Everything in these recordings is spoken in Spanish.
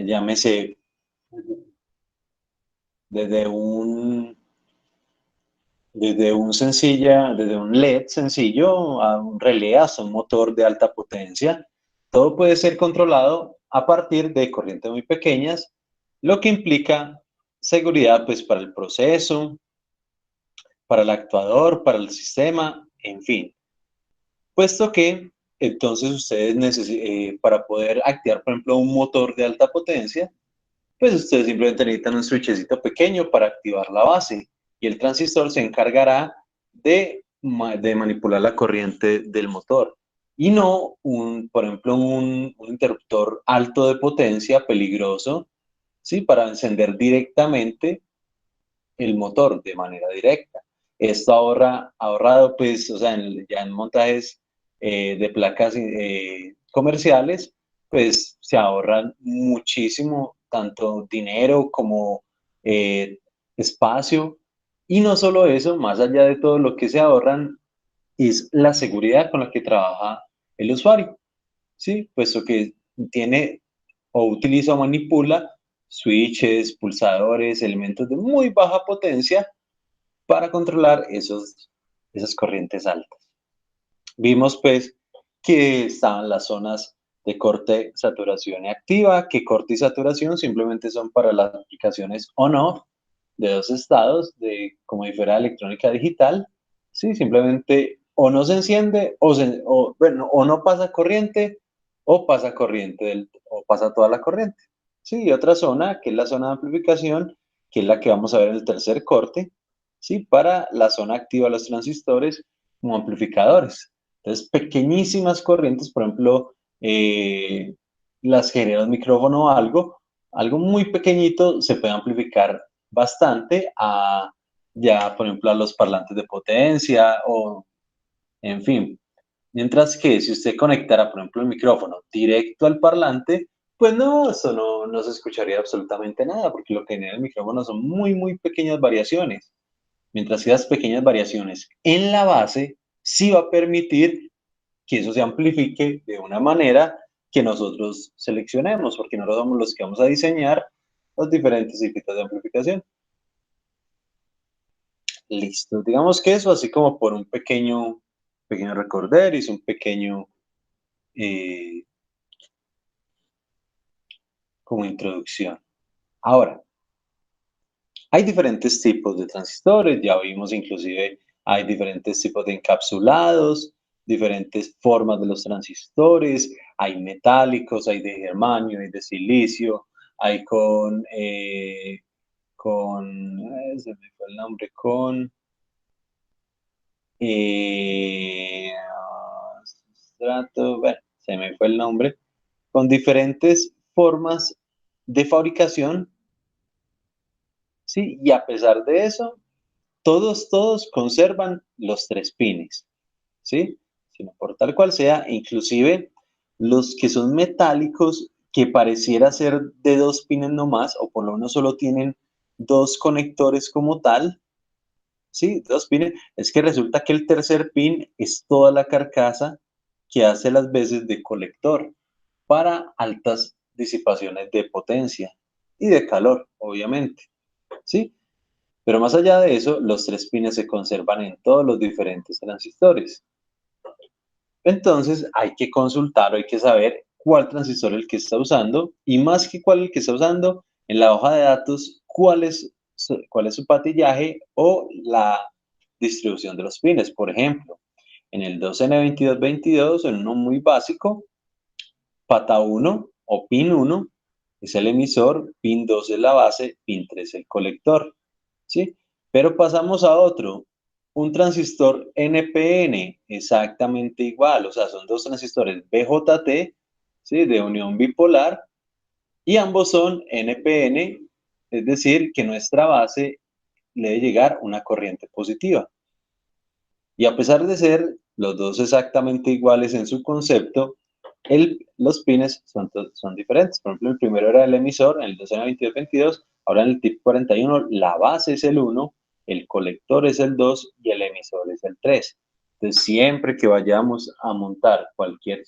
llámese desde un, desde un LED sencillo a un relé hasta un motor de alta potencia. Todo puede ser controlado a partir de corrientes muy pequeñas, lo que implica seguridad pues para el proceso, para el actuador, para el sistema, en fin. Puesto que entonces para poder activar, por ejemplo, un motor de alta potencia, pues ustedes simplemente necesitan un switchecito pequeño para activar la base y el transistor se encargará de manipular la corriente del motor y no, por ejemplo, un interruptor alto de potencia peligroso, ¿sí? Para encender directamente el motor de manera directa. Esto ahorrado, pues, o sea, ya en montajes de placas comerciales, pues se ahorran muchísimo, tanto dinero como eh, espacio. Y no solo eso, más allá de todo lo que se ahorran, es la seguridad con la que trabaja el usuario, ¿sí? Puesto que tiene o utiliza o manipula switches, pulsadores, elementos de muy baja potencia para controlar esas corrientes altas. Vimos pues que estaban las zonas de corte, saturación y activa, que corte y saturación simplemente son para las aplicaciones on-off de dos estados, como si fuera electrónica digital, ¿sí? Simplemente o no se enciende bueno, o no pasa corriente o pasa corriente o pasa toda la corriente. Sí, y otra zona que es la zona de amplificación, que es la que vamos a ver en el tercer corte, ¿sí? Para la zona activa de los transistores como amplificadores. Entonces, pequeñísimas corrientes, por ejemplo, las que genera un micrófono o algo muy pequeñito se puede amplificar bastante a ya, por ejemplo, a los parlantes de potencia o, en fin. Mientras que si usted conectara, por ejemplo, el micrófono directo al parlante, pues no, eso no se escucharía absolutamente nada, porque lo que genera el micrófono son muy, muy pequeñas variaciones. Mientras que las pequeñas variaciones en la base sí va a permitir que eso se amplifique de una manera que nosotros seleccionemos, porque nosotros somos los que vamos a diseñar los diferentes circuitos de amplificación. Listo. Digamos que eso, así como por un pequeño recorder, hice un pequeño eh, como introducción. Ahora, hay diferentes tipos de transistores, ya vimos inclusive, hay diferentes tipos de encapsulados, diferentes formas de los transistores, hay metálicos, hay de germanio, hay de silicio, hay se me fue el nombre, eh, bueno, se me fue el nombre, con diferentes formas de fabricación, ¿sí? Y a pesar de eso, todos conservan los tres pines, ¿sí? Sino por tal cual sea, inclusive los que son metálicos, que pareciera ser de dos pines nomás, o por lo menos solo tienen dos conectores como tal, ¿sí? Dos pines, es que resulta que el tercer pin es toda la carcasa que hace las veces de colector para altas disipaciones de potencia y de calor, obviamente, ¿sí? Pero más allá de eso, los tres pines se conservan en todos los diferentes transistores. Entonces hay que consultar, hay que saber cuál transistor es el que está usando y más que cuál es el que está usando, en la hoja de datos, cuál es su patillaje o la distribución de los pines. Por ejemplo, en el 2N2222, en uno muy básico, pata 1 o pin 1 es el emisor, pin 2 es la base, pin 3 el colector, ¿sí? Pero pasamos a otro, un transistor NPN, exactamente igual, o sea, son dos transistores BJT, ¿sí? De unión bipolar, y ambos son NPN, es decir, que nuestra base le debe llegar una corriente positiva. Y a pesar de ser los dos exactamente iguales en su concepto, los pines son diferentes. Por ejemplo, el primero era el emisor, en el 2N2222, ahora en el tip 41 la base es el 1, el colector es el 2 y el emisor es el 3. Entonces, siempre que vayamos a montar cualquier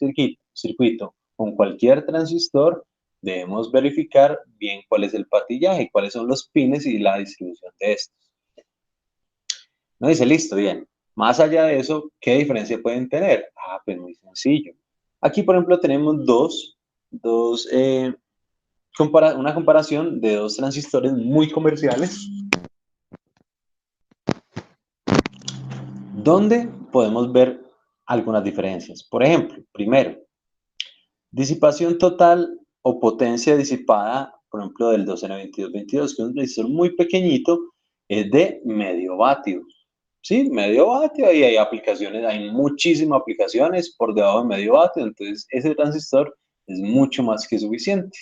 circuito con cualquier transistor, debemos verificar bien cuál es el patillaje, cuáles son los pines y la distribución de estos. No dice, listo, bien. Más allá de eso, ¿qué diferencia pueden tener? Ah, pues muy sencillo. Aquí, por ejemplo, tenemos una comparación de dos transistores muy comerciales, donde podemos ver algunas diferencias. Por ejemplo, primero, disipación total o potencia disipada, por ejemplo, del 2N2222, que es un transistor muy pequeñito, es de medio vatio. Sí, medio vatio, y hay aplicaciones, hay muchísimas aplicaciones por debajo de medio vatio, entonces ese transistor es mucho más que suficiente.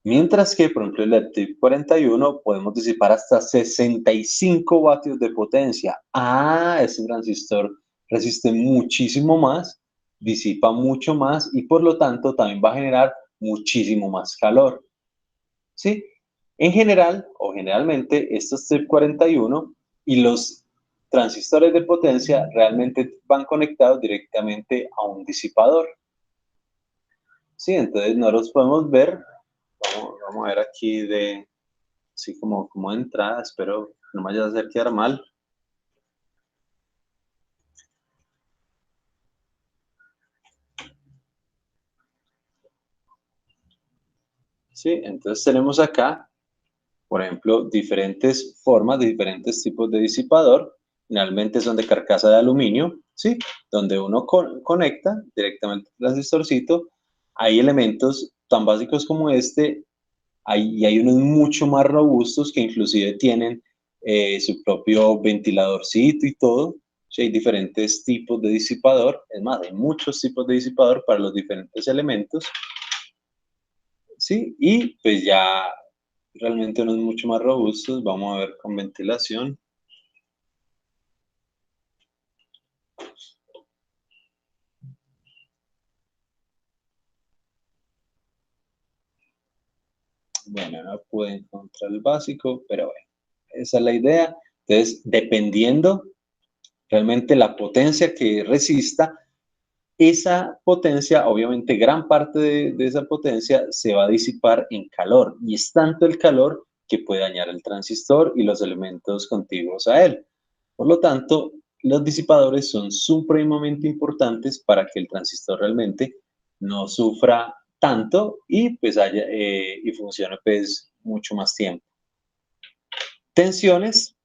Mientras que, por ejemplo, el TIP41 podemos disipar hasta 65 vatios de potencia. Ah, ese transistor resiste muchísimo más, disipa mucho más y por lo tanto también va a generar muchísimo más calor. ¿Sí? En general, o generalmente, estos TIP41 y los transistores de potencia realmente van conectados directamente a un disipador. Sí, entonces no los podemos ver. Vamos a ver aquí así como de entrada, espero no me vaya a hacer quedar mal. Sí, entonces tenemos acá, por ejemplo, diferentes formas de diferentes tipos de disipador. Finalmente son de carcasa de aluminio, ¿sí? Donde uno conecta directamente el transistorcito. Hay elementos tan básicos como este, y hay unos mucho más robustos que inclusive tienen su propio ventiladorcito y todo. Sí, hay diferentes tipos de disipador, es más, hay muchos tipos de disipador para los diferentes elementos, ¿sí? Y pues ya realmente unos mucho más robustos, vamos a ver con ventilación. Bueno, no pude encontrar el básico, pero bueno, esa es la idea. Entonces, dependiendo realmente la potencia que resista, esa potencia, obviamente gran parte de esa potencia se va a disipar en calor y es tanto el calor que puede dañar el transistor y los elementos contiguos a él. Por lo tanto, los disipadores son supremamente importantes para que el transistor realmente no sufra tanto y pues y funcione pues mucho más tiempo. Tensiones,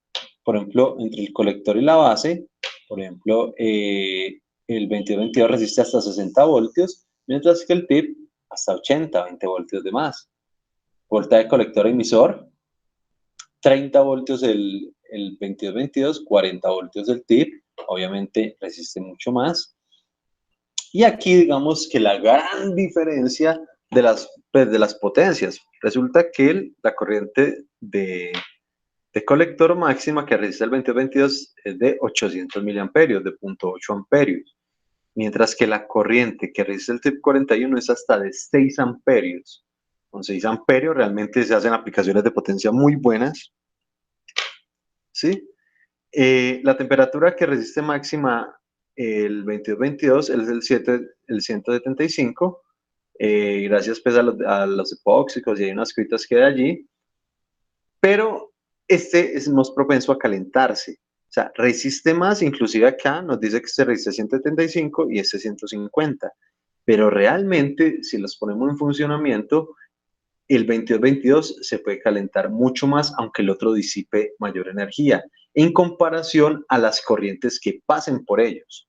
por ejemplo, entre el colector y la base, por ejemplo, el 2222 resiste hasta 60 voltios, mientras que el TIP hasta 80, 20 voltios de más. Voltaje de colector emisor, 30 voltios el 2222, 40 voltios el TIP, obviamente resiste mucho más. Y aquí digamos que la gran diferencia de las potencias, resulta que la corriente de colector máxima que resiste el 2222 es de 800 miliamperios, de 0.8 amperios, mientras que la corriente que resiste el TIP 41 es hasta de 6 amperios. Con 6 amperios realmente se hacen aplicaciones de potencia muy buenas, ¿sí? La temperatura que resiste máxima el 2222 es el 175, gracias pues a los epóxicos y hay unas cuitas que hay allí, pero este es más propenso a calentarse. O sea, resiste más, inclusive acá nos dice que se resiste 175 y este 150, pero realmente si los ponemos en funcionamiento, el 2222 se puede calentar mucho más, aunque el otro disipe mayor energía, en comparación a las corrientes que pasen por ellos.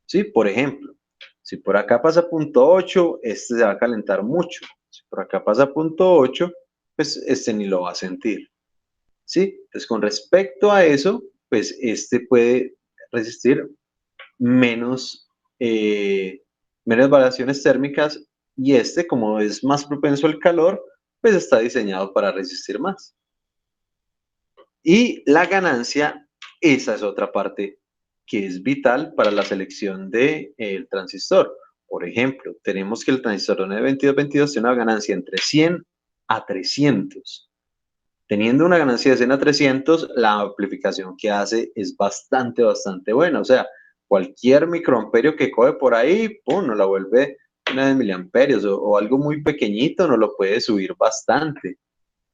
¿Sí? Por ejemplo, si por acá pasa punto 8, este se va a calentar mucho. Si por acá pasa punto 8, pues este ni lo va a sentir. ¿Sí? Entonces, con respecto a eso, pues este puede resistir menos, menos variaciones térmicas y este, como es más propenso al calor, pues está diseñado para resistir más. Y la ganancia, esa es otra parte que es vital para la selección del transistor. Por ejemplo, tenemos que el transistor de 2222 tiene una ganancia entre 100 a 300. Teniendo una ganancia de 100 a 300, la amplificación que hace es bastante buena. O sea, cualquier microamperio que coge por ahí, ¡pum!, nos la vuelve 9 miliamperios o algo muy pequeñito nos lo puede subir bastante.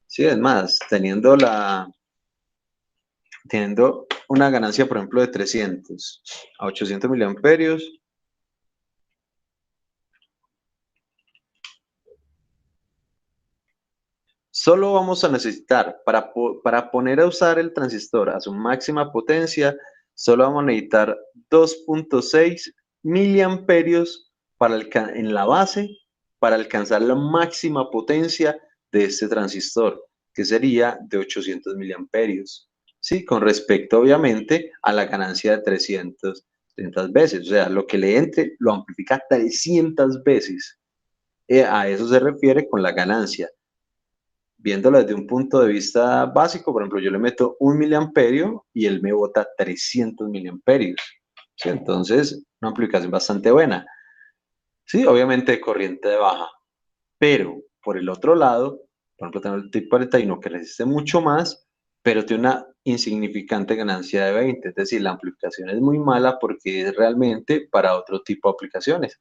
Sí, es más, teniendo una ganancia, por ejemplo, de 300 a 800 miliamperios, solo vamos a necesitar, para poner a usar el transistor a su máxima potencia, solo vamos a necesitar 2.6 miliamperios en la base para alcanzar la máxima potencia de este transistor, que sería de 800 miliamperios. Sí, con respecto obviamente a la ganancia de 300 veces, o sea, lo que le entre lo amplifica 300 veces. A eso se refiere con la ganancia. Viéndolo desde un punto de vista básico, por ejemplo, yo le meto 1 miliamperio y él me bota 300 miliamperios. ¿Sí? Entonces, una aplicación bastante buena. Sí, obviamente de corriente de baja, pero por el otro lado, por ejemplo, tengo el TIC 41 que resiste mucho más, pero tiene una insignificante ganancia de 20. Es decir, la amplificación es muy mala porque es realmente para otro tipo de aplicaciones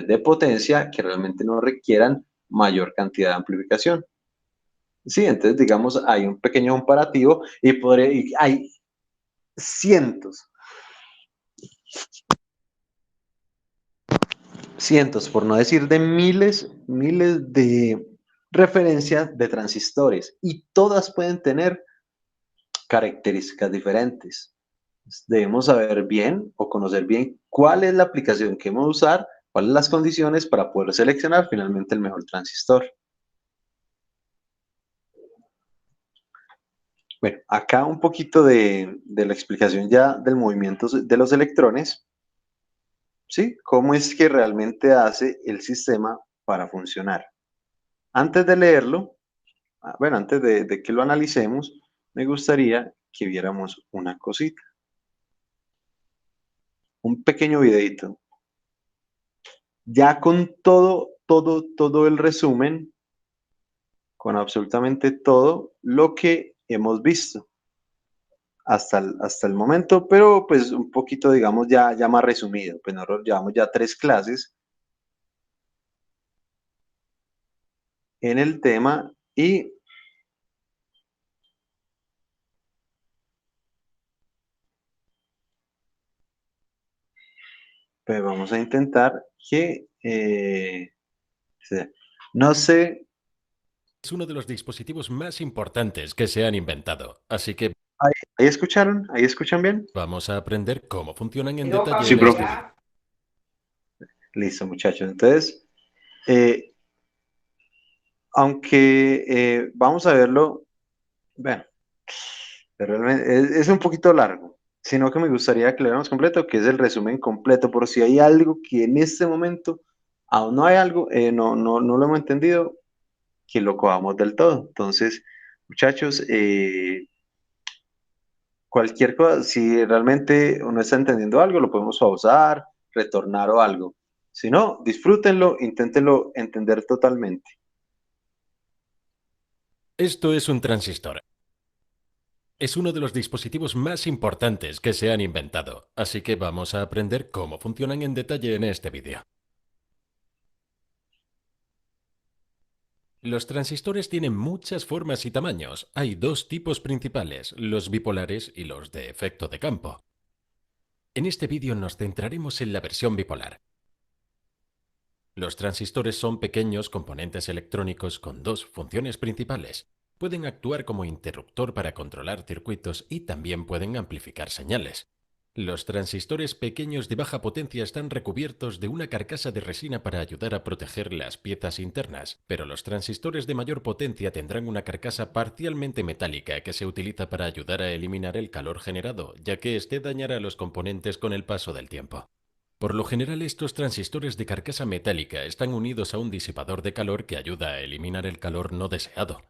de potencia que realmente no requieran mayor cantidad de amplificación. Sí, entonces digamos, hay un pequeño comparativo y hay cientos, cientos, por no decir de miles, miles de referencias de transistores y todas pueden tener características diferentes. Debemos saber bien o conocer bien cuál es la aplicación que vamos a usar, cuáles las condiciones para poder seleccionar finalmente el mejor transistor. Bueno, acá un poquito de la explicación ya del movimiento de los electrones. ¿Sí? ¿Cómo es que realmente hace el sistema para funcionar? Antes de leerlo, bueno, antes de que lo analicemos, me gustaría que viéramos una cosita, un pequeño videito. Ya con todo el resumen, con absolutamente todo lo que hemos visto hasta el momento, pero pues un poquito, digamos, ya más resumido. Pues nosotros llevamos ya 3 clases en el tema y pues vamos a intentar que, no sé, Es uno de los dispositivos más importantes que se han inventado, así que ¿ahí escucharon? ¿Ahí escuchan bien? vamos a aprender cómo funcionan en Pero detalle Sí, en este profe. vídeo. Listo, muchachos. Entonces, eh, aunque vamos a verlo, bueno, pero realmente es un poquito largo, sino que me gustaría que lo veamos completo, que es el resumen completo, por si hay algo que en este momento aún no hay algo, no lo hemos entendido, que lo cojamos del todo. Entonces, muchachos, cualquier cosa, si realmente uno está entendiendo algo, lo podemos pausar, retornar o algo. Si no, disfrútenlo, inténtenlo entender totalmente. Esto es un transistor. Es uno de los dispositivos más importantes que se han inventado, así que vamos a aprender cómo funcionan en detalle en este vídeo. Los transistores tienen muchas formas y tamaños. Hay dos tipos principales, los bipolares y los de efecto de campo. En este vídeo nos centraremos en la versión bipolar. Los transistores son pequeños componentes electrónicos con dos funciones principales. Pueden actuar como interruptor para controlar circuitos y también pueden amplificar señales. Los transistores pequeños de baja potencia están recubiertos de una carcasa de resina para ayudar a proteger las piezas internas, pero los transistores de mayor potencia tendrán una carcasa parcialmente metálica que se utiliza para ayudar a eliminar el calor generado, ya que este dañará los componentes con el paso del tiempo. Por lo general, estos transistores de carcasa metálica están unidos a un disipador de calor que ayuda a eliminar el calor no deseado.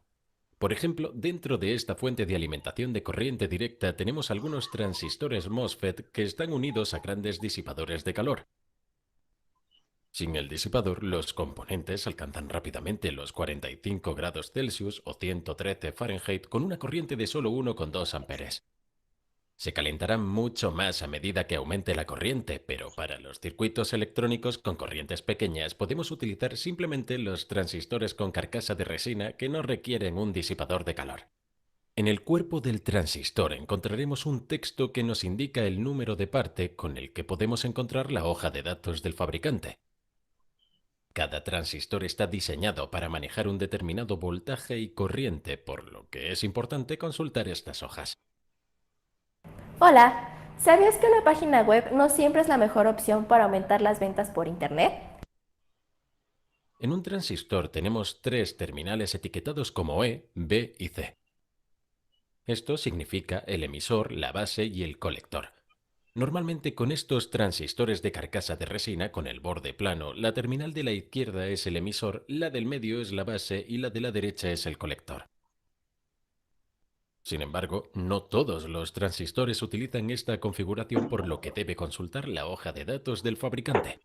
Por ejemplo, dentro de esta fuente de alimentación de corriente directa tenemos algunos transistores MOSFET que están unidos a grandes disipadores de calor. Sin el disipador, los componentes alcanzan rápidamente los 45 grados Celsius o 113 Fahrenheit con una corriente de solo 1,2 amperes. Se calentarán mucho más a medida que aumente la corriente, pero para los circuitos electrónicos con corrientes pequeñas podemos utilizar simplemente los transistores con carcasa de resina que no requieren un disipador de calor. En el cuerpo del transistor encontraremos un texto que nos indica el número de parte con el que podemos encontrar la hoja de datos del fabricante. Cada transistor está diseñado para manejar un determinado voltaje y corriente, por lo que es importante consultar estas hojas. Hola, ¿sabías que una página web no siempre es la mejor opción para aumentar las ventas por Internet? En un transistor tenemos tres terminales etiquetados como E, B y C. Esto significa el emisor, la base y el colector. Normalmente con estos transistores de carcasa de resina con el borde plano, la terminal de la izquierda es el emisor, la del medio es la base y la de la derecha es el colector. Sin embargo, no todos los transistores utilizan esta configuración, por lo que debe consultar la hoja de datos del fabricante.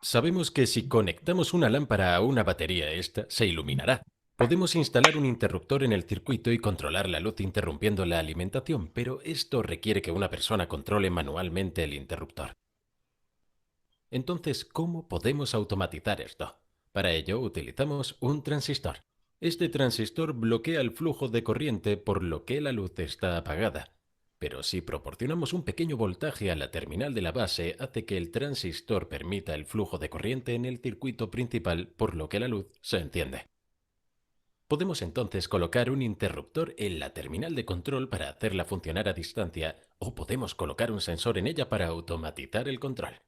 Sabemos que si conectamos una lámpara a una batería, esta se iluminará. Podemos instalar un interruptor en el circuito y controlar la luz interrumpiendo la alimentación, pero esto requiere que una persona controle manualmente el interruptor. Entonces, ¿cómo podemos automatizar esto? Para ello utilizamos un transistor. Este transistor bloquea el flujo de corriente, por lo que la luz está apagada. Pero si proporcionamos un pequeño voltaje a la terminal de la base, hace que el transistor permita el flujo de corriente en el circuito principal, por lo que la luz se enciende. Podemos entonces colocar un interruptor en la terminal de control para hacerla funcionar a distancia, o podemos colocar un sensor en ella para automatizar el control.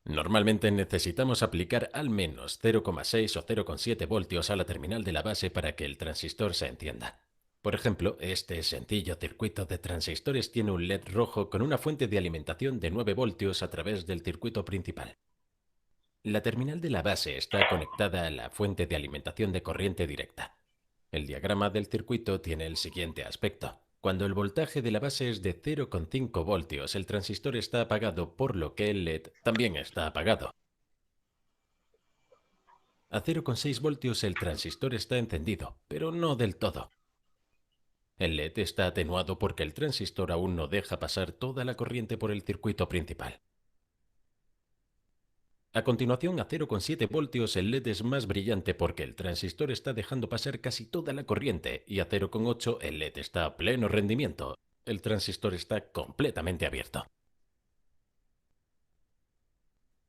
Normalmente necesitamos aplicar al menos 0,6 o 0,7 voltios a la terminal de la base para que el transistor se encienda. Por ejemplo, este sencillo circuito de transistores tiene un LED rojo con una fuente de alimentación de 9 voltios a través del circuito principal. La terminal de la base está conectada a la fuente de alimentación de corriente directa. El diagrama del circuito tiene el siguiente aspecto. Cuando el voltaje de la base es de 0,5 voltios, el transistor está apagado, por lo que el LED también está apagado. A 0,6 voltios el transistor está encendido, pero no del todo. El LED está atenuado porque el transistor aún no deja pasar toda la corriente por el circuito principal. A continuación, a 0,7 voltios el LED es más brillante porque el transistor está dejando pasar casi toda la corriente, y a 0,8 el LED está a pleno rendimiento. El transistor está completamente abierto.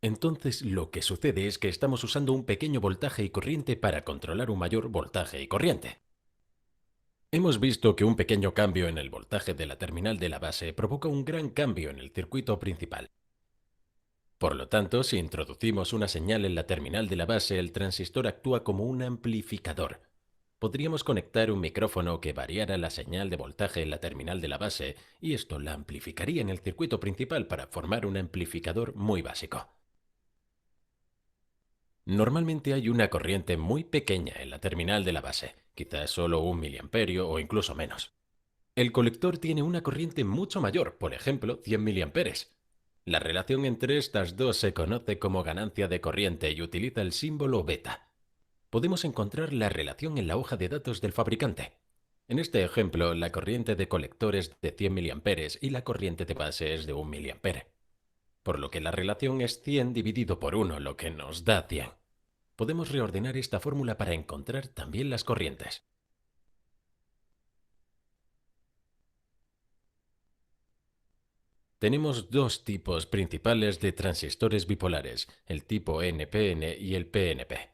Entonces, lo que sucede es que estamos usando un pequeño voltaje y corriente para controlar un mayor voltaje y corriente. Hemos visto que un pequeño cambio en el voltaje de la terminal de la base provoca un gran cambio en el circuito principal. Por lo tanto, si introducimos una señal en la terminal de la base, el transistor actúa como un amplificador. Podríamos conectar un micrófono que variara la señal de voltaje en la terminal de la base, y esto la amplificaría en el circuito principal para formar un amplificador muy básico. Normalmente hay una corriente muy pequeña en la terminal de la base, quizás solo 1 miliamperio o incluso menos. El colector tiene una corriente mucho mayor, por ejemplo, 100 miliamperes. La relación entre estas dos se conoce como ganancia de corriente y utiliza el símbolo beta. Podemos encontrar la relación en la hoja de datos del fabricante. En este ejemplo, la corriente de colector es de 100 miliamperes y la corriente de base es de 1 miliampere. Por lo que la relación es 100 dividido por 1, lo que nos da 100. Podemos reordenar esta fórmula para encontrar también las corrientes. Tenemos dos tipos principales de transistores bipolares, el tipo NPN y el PNP.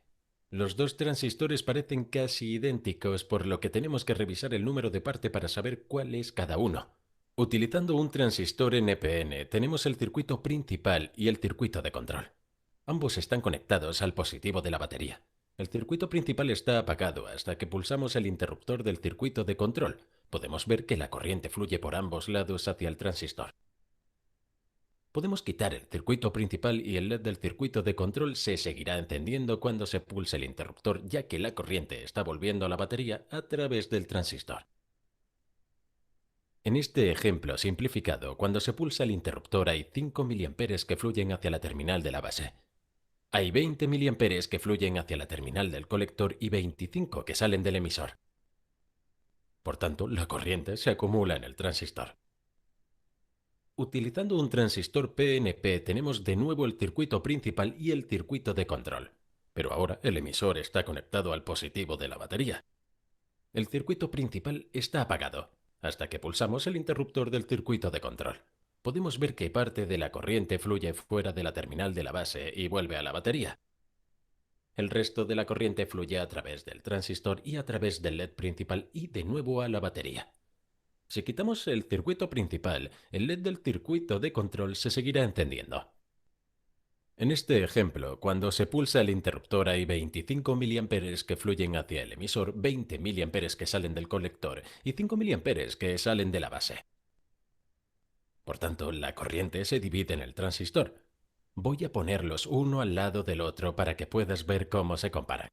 Los dos transistores parecen casi idénticos, por lo que tenemos que revisar el número de parte para saber cuál es cada uno. Utilizando un transistor NPN, tenemos el circuito principal y el circuito de control. Ambos están conectados al positivo de la batería. El circuito principal está apagado hasta que pulsamos el interruptor del circuito de control. Podemos ver que la corriente fluye por ambos lados hacia el transistor. Podemos quitar el circuito principal y el LED del circuito de control se seguirá encendiendo cuando se pulse el interruptor, ya que la corriente está volviendo a la batería a través del transistor. En este ejemplo simplificado, cuando se pulsa el interruptor hay 5 miliamperes que fluyen hacia la terminal de la base. Hay 20 miliamperes que fluyen hacia la terminal del colector y 25 que salen del emisor. Por tanto, la corriente se acumula en el transistor. Utilizando un transistor PNP tenemos de nuevo el circuito principal y el circuito de control. Pero ahora el emisor está conectado al positivo de la batería. El circuito principal está apagado, hasta que pulsamos el interruptor del circuito de control. Podemos ver que parte de la corriente fluye fuera de la terminal de la base y vuelve a la batería. El resto de la corriente fluye a través del transistor y a través del LED principal y de nuevo a la batería. Si quitamos el circuito principal, el LED del circuito de control se seguirá encendiendo. En este ejemplo, cuando se pulsa el interruptor hay 25 mA que fluyen hacia el emisor, 20 mA que salen del colector y 5 mA que salen de la base. Por tanto, la corriente se divide en el transistor. Voy a ponerlos uno al lado del otro para que puedas ver cómo se comparan.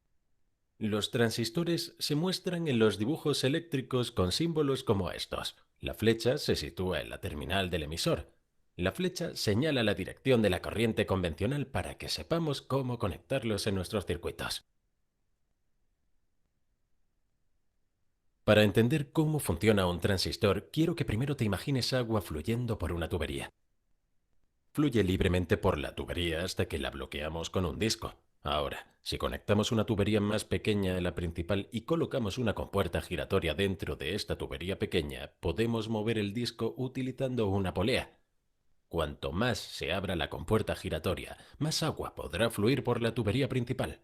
Los transistores se muestran en los dibujos eléctricos con símbolos como estos. La flecha se sitúa en la terminal del emisor. La flecha señala la dirección de la corriente convencional para que sepamos cómo conectarlos en nuestros circuitos. Para entender cómo funciona un transistor, quiero que primero te imagines agua fluyendo por una tubería. Fluye libremente por la tubería hasta que la bloqueamos con un disco. Ahora, si conectamos una tubería más pequeña a la principal y colocamos una compuerta giratoria dentro de esta tubería pequeña, podemos mover el disco utilizando una polea. Cuanto más se abra la compuerta giratoria, más agua podrá fluir por la tubería principal.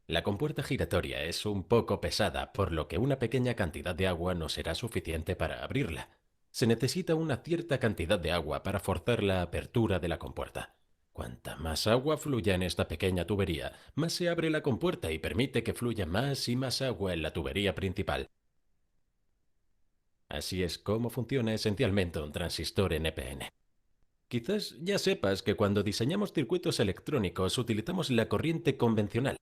La compuerta giratoria es un poco pesada, por lo que una pequeña cantidad de agua no será suficiente para abrirla. Se necesita una cierta cantidad de agua para forzar la apertura de la compuerta. Cuanta más agua fluya en esta pequeña tubería, más se abre la compuerta y permite que fluya más y más agua en la tubería principal. Así es como funciona esencialmente un transistor NPN. Quizás ya sepas que cuando diseñamos circuitos electrónicos utilizamos la corriente convencional.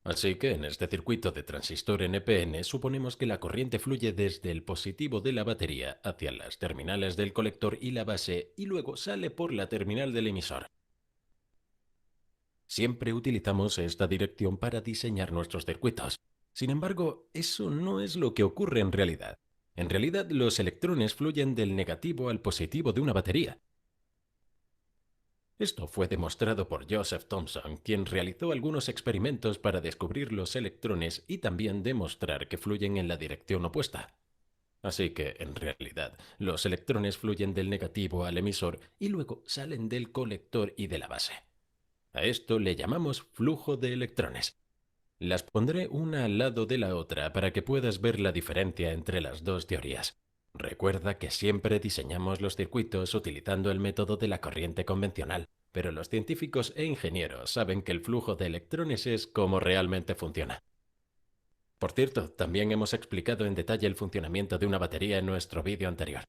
Así que en este circuito de transistor NPN suponemos que la corriente fluye desde el positivo de la batería hacia las terminales del colector y la base y luego sale por la terminal del emisor. Siempre utilizamos esta dirección para diseñar nuestros circuitos. Sin embargo, eso no es lo que ocurre en realidad. En realidad, los electrones fluyen del negativo al positivo de una batería. Esto fue demostrado por Joseph Thomson, quien realizó algunos experimentos para descubrir los electrones y también demostrar que fluyen en la dirección opuesta. Así que, en realidad, los electrones fluyen del negativo al emisor y luego salen del colector y de la base. A esto le llamamos flujo de electrones. Las pondré una al lado de la otra para que puedas ver la diferencia entre las dos teorías. Recuerda que siempre diseñamos los circuitos utilizando el método de la corriente convencional, pero los científicos e ingenieros saben que el flujo de electrones es como realmente funciona. Por cierto, también hemos explicado en detalle el funcionamiento de una batería en nuestro vídeo anterior.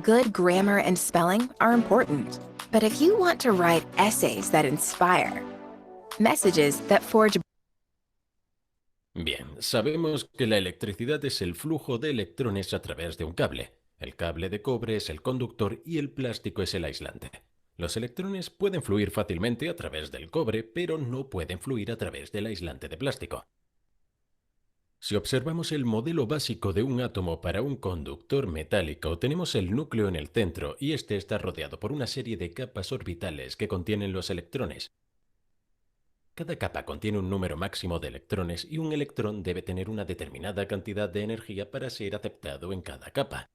Good grammar and spelling are important, but if you want to write essays that inspire, messages that forge. Bien, sabemos que la electricidad es el flujo de electrones a través de un cable. El cable de cobre es el conductor y el plástico es el aislante. Los electrones pueden fluir fácilmente a través del cobre, pero no pueden fluir a través del aislante de plástico. Si observamos el modelo básico de un átomo para un conductor metálico, tenemos el núcleo en el centro y este está rodeado por una serie de capas orbitales que contienen los electrones. Cada capa contiene un número máximo de electrones y un electrón debe tener una determinada cantidad de energía para ser aceptado en cada capa.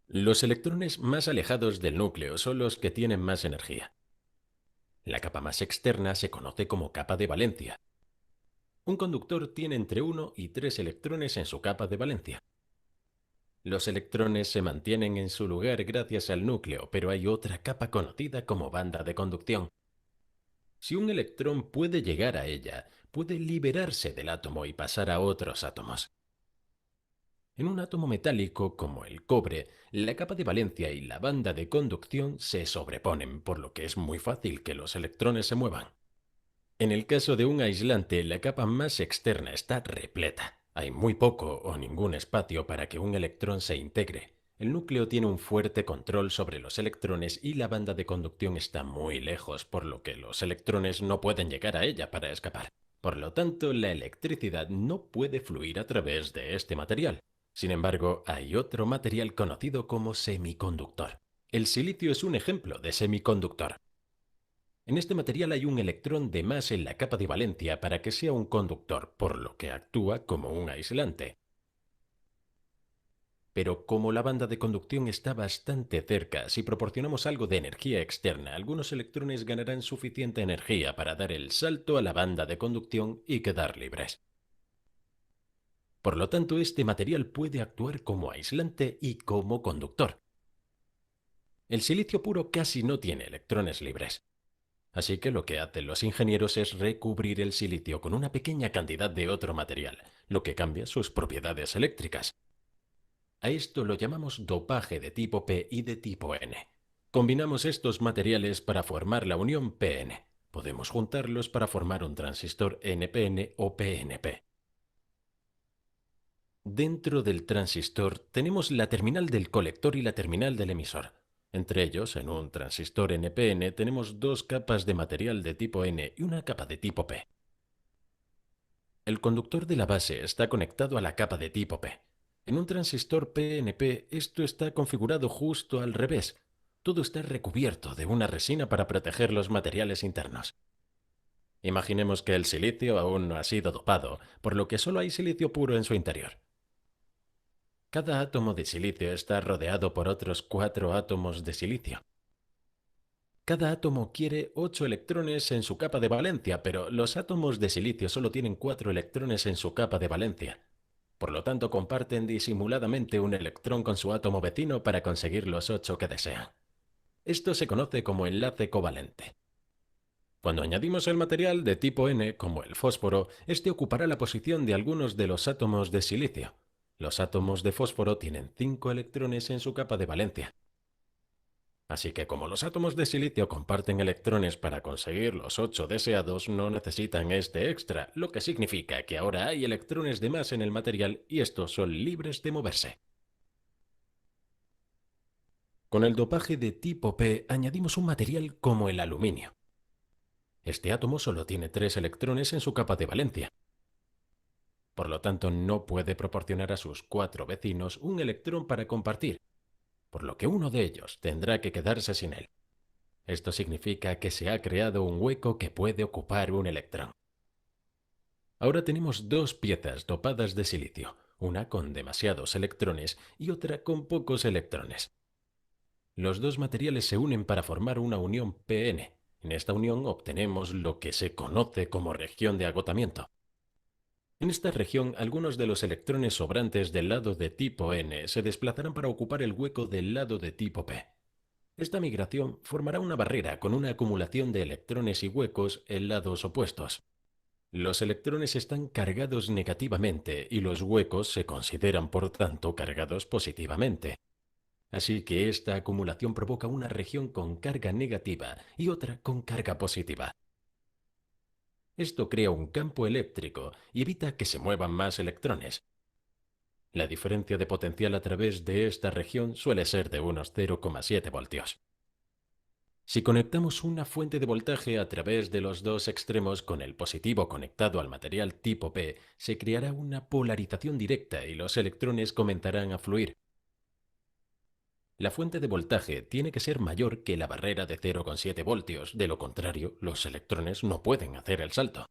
Los electrones más alejados del núcleo son los que tienen más energía. La capa más externa se conoce como capa de valencia. Un conductor tiene entre 1 y 3 electrones en su capa de valencia. Los electrones se mantienen en su lugar gracias al núcleo, pero hay otra capa conocida como banda de conducción. Si un electrón puede llegar a ella, puede liberarse del átomo y pasar a otros átomos. En un átomo metálico como el cobre, la capa de valencia y la banda de conducción se sobreponen, por lo que es muy fácil que los electrones se muevan. En el caso de un aislante, la capa más externa está repleta. Hay muy poco o ningún espacio para que un electrón se integre. El núcleo tiene un fuerte control sobre los electrones y la banda de conducción está muy lejos, por lo que los electrones no pueden llegar a ella para escapar. Por lo tanto, la electricidad no puede fluir a través de este material. Sin embargo, hay otro material conocido como semiconductor. El silicio es un ejemplo de semiconductor. En este material hay un electrón de más en la capa de valencia para que sea un conductor, por lo que actúa como un aislante. Pero como la banda de conducción está bastante cerca, si proporcionamos algo de energía externa, algunos electrones ganarán suficiente energía para dar el salto a la banda de conducción y quedar libres. Por lo tanto, este material puede actuar como aislante y como conductor. El silicio puro casi no tiene electrones libres. Así que lo que hacen los ingenieros es recubrir el silicio con una pequeña cantidad de otro material, lo que cambia sus propiedades eléctricas. A esto lo llamamos dopaje de tipo P y de tipo N. Combinamos estos materiales para formar la unión PN. Podemos juntarlos para formar un transistor NPN o PNP. Dentro del transistor tenemos la terminal del colector y la terminal del emisor. Entre ellos, en un transistor NPN tenemos dos capas de material de tipo N y una capa de tipo P. El conductor de la base está conectado a la capa de tipo P. En un transistor PNP esto está configurado justo al revés. Todo está recubierto de una resina para proteger los materiales internos. Imaginemos que el silicio aún no ha sido dopado, por lo que solo hay silicio puro en su interior. Cada átomo de silicio está rodeado por otros 4 átomos de silicio. Cada átomo quiere 8 electrones en su capa de valencia, pero los átomos de silicio solo tienen 4 electrones en su capa de valencia. Por lo tanto, comparten disimuladamente un electrón con su átomo vecino para conseguir los 8 que desean. Esto se conoce como enlace covalente. Cuando añadimos el material de tipo N, como el fósforo, este ocupará la posición de algunos de los átomos de silicio. Los átomos de fósforo tienen 5 electrones en su capa de valencia. Así que como los átomos de silicio comparten electrones para conseguir los 8 deseados, no necesitan este extra, lo que significa que ahora hay electrones de más en el material y estos son libres de moverse. Con el dopaje de tipo P añadimos un material como el aluminio. Este átomo solo tiene 3 electrones en su capa de valencia. Por lo tanto, no puede proporcionar a sus 4 vecinos un electrón para compartir, por lo que uno de ellos tendrá que quedarse sin él. Esto significa que se ha creado un hueco que puede ocupar un electrón. Ahora tenemos 2 piezas dopadas de silicio, una con demasiados electrones y otra con pocos electrones. Los dos materiales se unen para formar una unión PN. En esta unión obtenemos lo que se conoce como región de agotamiento. En esta región, algunos de los electrones sobrantes del lado de tipo N se desplazarán para ocupar el hueco del lado de tipo P. Esta migración formará una barrera con una acumulación de electrones y huecos en lados opuestos. Los electrones están cargados negativamente y los huecos se consideran, por tanto, cargados positivamente. Así que esta acumulación provoca una región con carga negativa y otra con carga positiva. Esto crea un campo eléctrico y evita que se muevan más electrones. La diferencia de potencial a través de esta región suele ser de unos 0,7 voltios. Si conectamos una fuente de voltaje a través de los dos extremos con el positivo conectado al material tipo P, se creará una polarización directa y los electrones comenzarán a fluir. La fuente de voltaje tiene que ser mayor que la barrera de 0,7 voltios, de lo contrario, los electrones no pueden hacer el salto.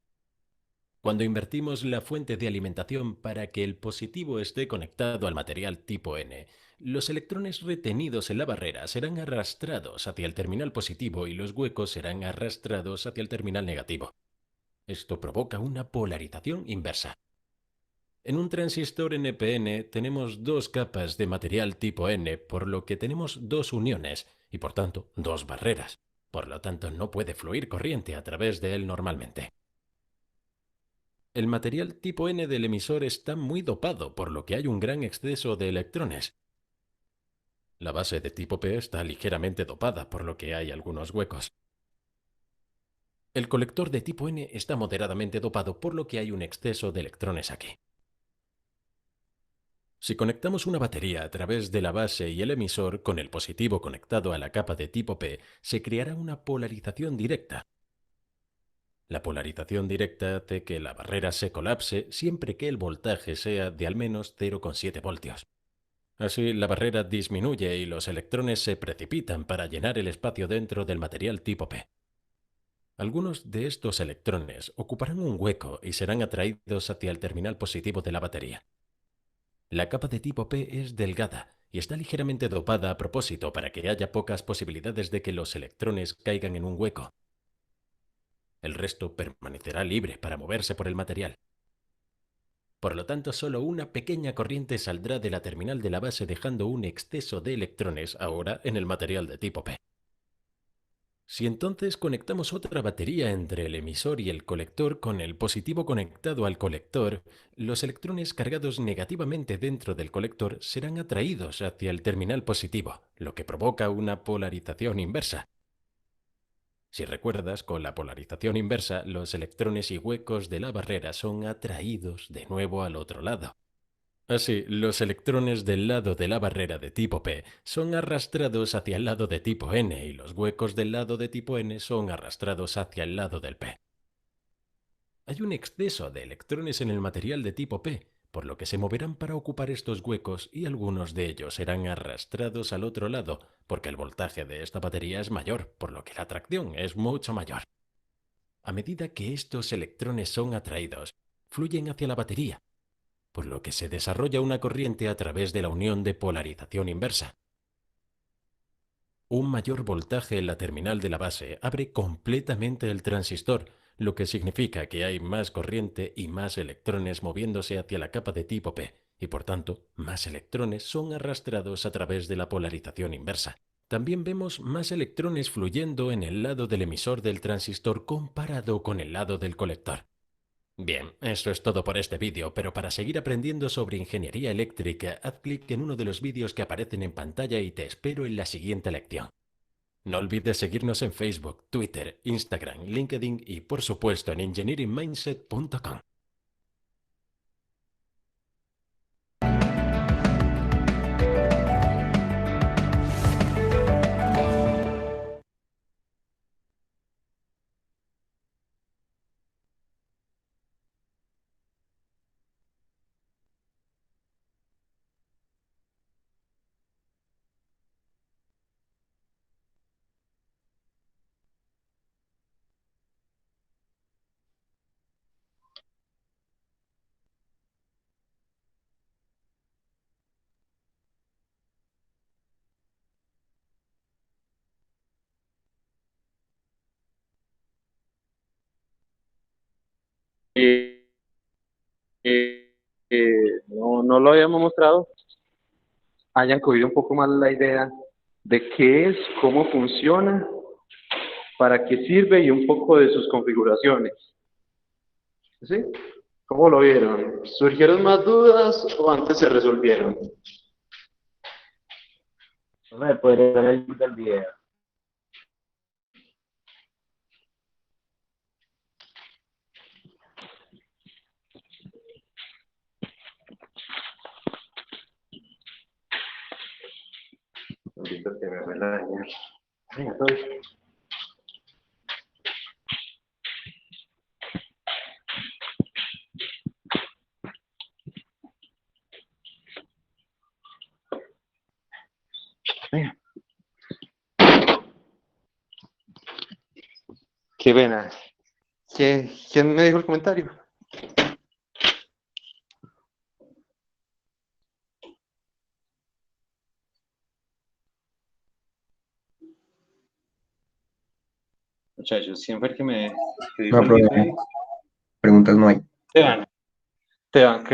Cuando invertimos la fuente de alimentación para que el positivo esté conectado al material tipo N, los electrones retenidos en la barrera serán arrastrados hacia el terminal positivo y los huecos serán arrastrados hacia el terminal negativo. Esto provoca una polarización inversa. En un transistor NPN tenemos 2 capas de material tipo N, por lo que tenemos 2 uniones y por tanto 2 barreras. Por lo tanto, no puede fluir corriente a través de él normalmente. El material tipo N del emisor está muy dopado, por lo que hay un gran exceso de electrones. La base de tipo P está ligeramente dopada, por lo que hay algunos huecos. El colector de tipo N está moderadamente dopado, por lo que hay un exceso de electrones aquí. Si conectamos una batería a través de la base y el emisor con el positivo conectado a la capa de tipo P, se creará una polarización directa. La polarización directa hace que la barrera se colapse siempre que el voltaje sea de al menos 0,7 voltios. Así, la barrera disminuye y los electrones se precipitan para llenar el espacio dentro del material tipo P. Algunos de estos electrones ocuparán un hueco y serán atraídos hacia el terminal positivo de la batería. La capa de tipo P es delgada y está ligeramente dopada a propósito para que haya pocas posibilidades de que los electrones caigan en un hueco. El resto permanecerá libre para moverse por el material. Por lo tanto, solo una pequeña corriente saldrá de la terminal de la base dejando un exceso de electrones ahora en el material de tipo P. Si entonces conectamos otra batería entre el emisor y el colector con el positivo conectado al colector, los electrones cargados negativamente dentro del colector serán atraídos hacia el terminal positivo, lo que provoca una polarización inversa. Si recuerdas, con la polarización inversa, los electrones y huecos de la barrera son atraídos de nuevo al otro lado. Así, los electrones del lado de la barrera de tipo P son arrastrados hacia el lado de tipo N y los huecos del lado de tipo N son arrastrados hacia el lado del P. Hay un exceso de electrones en el material de tipo P, por lo que se moverán para ocupar estos huecos y algunos de ellos serán arrastrados al otro lado, porque el voltaje de esta batería es mayor, por lo que la atracción es mucho mayor. A medida que estos electrones son atraídos, fluyen hacia la batería, por lo que se desarrolla una corriente a través de la unión de polarización inversa. Un mayor voltaje en la terminal de la base abre completamente el transistor, lo que significa que hay más corriente y más electrones moviéndose hacia la capa de tipo P, y por tanto, más electrones son arrastrados a través de la polarización inversa. También vemos más electrones fluyendo en el lado del emisor del transistor comparado con el lado del colector. Bien, eso es todo por este vídeo, pero para seguir aprendiendo sobre ingeniería eléctrica, haz clic en uno de los vídeos que aparecen en pantalla y te espero en la siguiente lección. No olvides seguirnos en Facebook, Twitter, Instagram, LinkedIn y por supuesto en engineeringmindset.com. No lo habíamos mostrado, hayan cogido un poco más la idea de qué es, cómo funciona, para qué sirve y un poco de sus configuraciones. ¿Sí? ¿Cómo lo vieron? ¿Surgieron más dudas o antes se resolvieron? No me podría ver el link del video. Ahorita que me van a dañar. Venga, todo. Venga. Qué pena. ¿Quién me dijo el comentario? Muchachos, siempre que me dijo No, el profe, video, preguntas no hay. Esteban,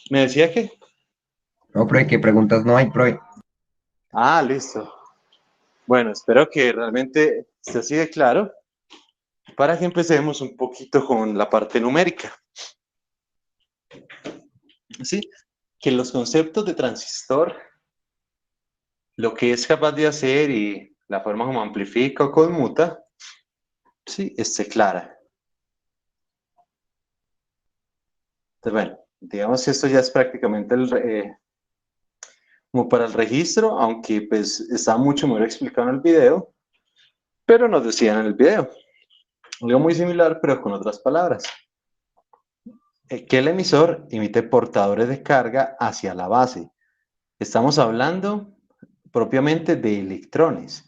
¿me decía qué? No, profe, ¿qué preguntas no hay, profe? Ah, listo. Bueno, espero que realmente esté así de claro para que empecemos un poquito con la parte numérica. ¿Sí? Que los conceptos de transistor, lo que es capaz de hacer y la forma como amplifica o conmuta, sí, esté clara. Entonces, bueno, digamos que esto ya es prácticamente como para el registro, aunque pues está mucho mejor explicado en el video, pero nos decían en el video. Algo muy similar, pero con otras palabras. Que el emisor emite portadores de carga hacia la base. Estamos hablando propiamente de electrones.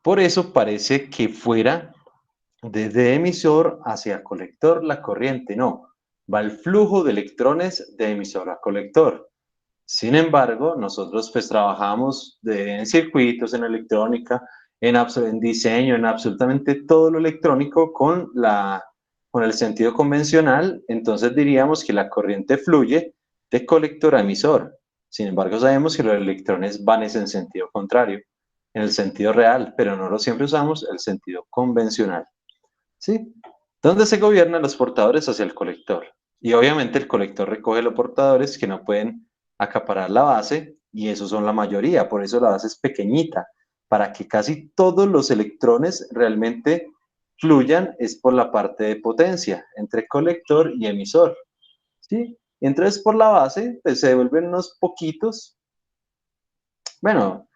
Por eso parece que fuera desde emisor hacia colector la corriente. No, va el flujo de electrones de emisor a colector. Sin embargo, nosotros pues trabajamos en circuitos, en electrónica, en diseño, en absolutamente todo lo electrónico con el sentido convencional. Entonces diríamos que la corriente fluye de colector a emisor. Sin embargo, sabemos que los electrones van en sentido contrario, en el sentido real, pero no lo siempre usamos el sentido convencional. ¿Sí? Donde se gobiernan los portadores hacia el colector. Y obviamente el colector recoge los portadores que no pueden acaparar la base, y esos son la mayoría, por eso la base es pequeñita, para que casi todos los electrones realmente fluyan, es por la parte de potencia, entre colector y emisor. ¿Sí? Entonces por la base pues, se devuelven unos poquitos, bueno,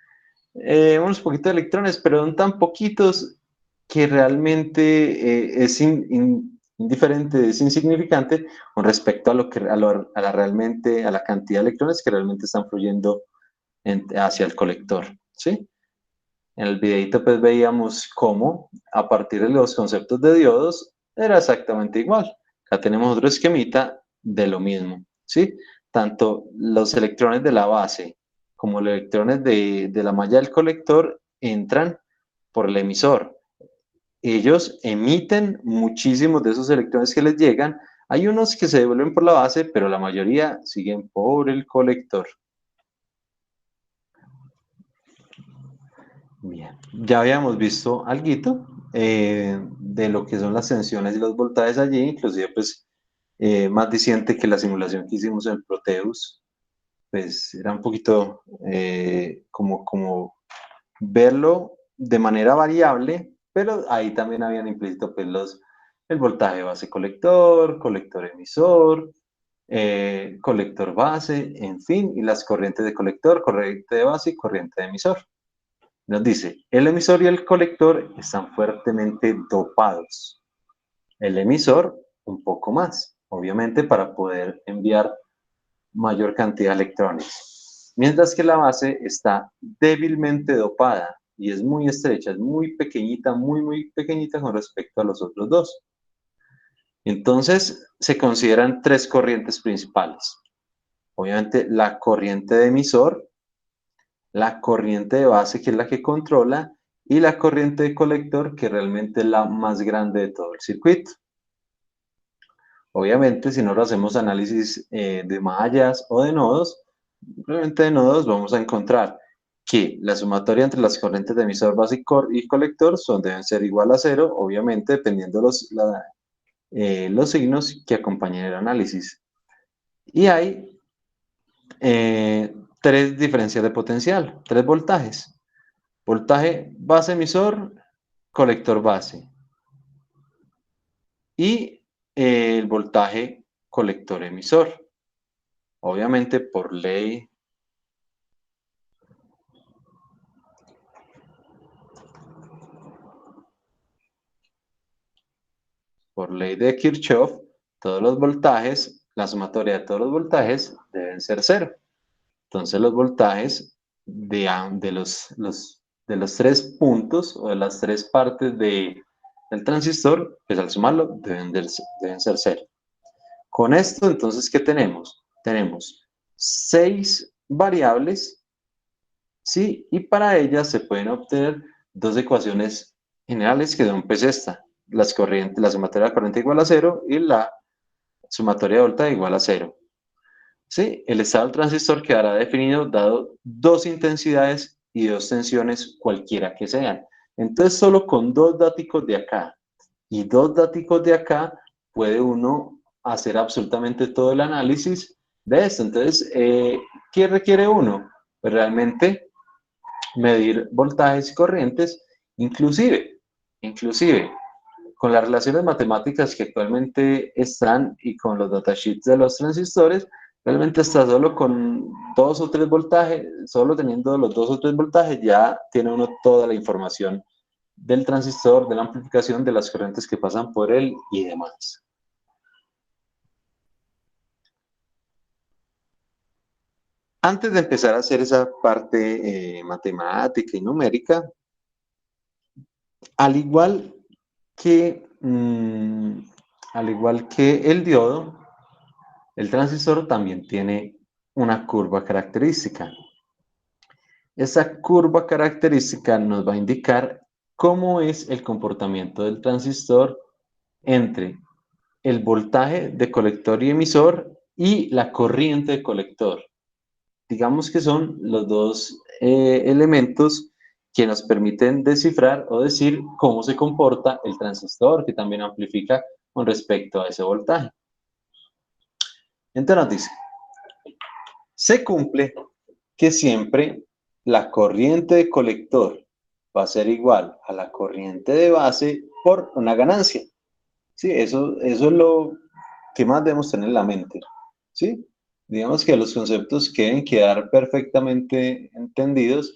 unos poquitos de electrones, pero son tan poquitos que realmente es indiferente, es insignificante con respecto a a la cantidad de electrones que realmente están fluyendo hacia el colector, ¿sí? En el videito pues veíamos cómo a partir de los conceptos de diodos era exactamente igual. Acá tenemos otro esquemita de lo mismo, ¿sí? Tanto los electrones de la base como los electrones de la malla del colector entran por el emisor. Ellos emiten muchísimos de esos electrones que les llegan. Hay unos que se devuelven por la base, pero la mayoría siguen por el colector. Bien, ya habíamos visto algo de lo que son las tensiones y los voltajes allí, inclusive pues más diciente que la simulación que hicimos en Proteus, pues era un poquito como verlo de manera variable, pero ahí también habían implícito pues el voltaje base colector, colector emisor, colector base, en fin, y las corrientes de colector, corriente de base y corriente de emisor. Nos dice, el emisor y el colector están fuertemente dopados. El emisor un poco más, obviamente para poder enviar mayor cantidad de electrones. Mientras que la base está débilmente dopada y es muy estrecha, es muy pequeñita, muy pequeñita con respecto a los otros dos. Entonces, se consideran tres corrientes principales. Obviamente, la corriente de emisor, la corriente de base, que es la que controla, y la corriente de colector, que realmente es la más grande de todo el circuito. Obviamente, si no lo hacemos análisis de mallas o de nodos, realmente de nodos vamos a encontrar que la sumatoria entre las corrientes de emisor, base y colector deben ser igual a 0, obviamente, dependiendo los signos que acompañan el análisis. Y hay tres diferencias de potencial, tres voltajes. Voltaje base emisor, colector base. Y el voltaje colector emisor. Obviamente por ley de Kirchhoff, todos los voltajes, la sumatoria de todos los voltajes deben ser 0. Entonces los voltajes de los tres puntos o de las tres partes del transistor, pues al sumarlo deben ser 0. Con esto, entonces, ¿qué tenemos? Tenemos 6 variables, ¿sí? Y para ellas se pueden obtener dos ecuaciones generales que son pues esta, la sumatoria de la corriente igual a 0 y la sumatoria de voltaje igual a 0. ¿Sí? El estado del transistor quedará definido dado dos intensidades y dos tensiones cualquiera que sean. Entonces, solo con dos dáticos de acá y dos dáticos de acá puede uno hacer absolutamente todo el análisis de esto. Entonces, ¿qué requiere uno? Pues realmente medir voltajes y corrientes, inclusive con las relaciones matemáticas que actualmente están y con los datasheets de los transistores, realmente está solo con 2 o 3 voltajes, solo teniendo los 2 o 3 voltajes ya tiene uno toda la información del transistor, de la amplificación, de las corrientes que pasan por él y demás. Antes de empezar a hacer esa parte matemática y numérica, al igual que el diodo, el transistor también tiene una curva característica. Esa curva característica nos va a indicar cómo es el comportamiento del transistor entre el voltaje de colector y emisor y la corriente de colector. Digamos que son los dos elementos que nos permiten descifrar o decir cómo se comporta el transistor, que también amplifica con respecto a ese voltaje. Entonces nos dice, se cumple que siempre la corriente de colector va a ser igual a la corriente de base por una ganancia. Sí, eso es lo que más debemos tener en la mente. ¿Sí? Digamos que los conceptos que deben quedar perfectamente entendidos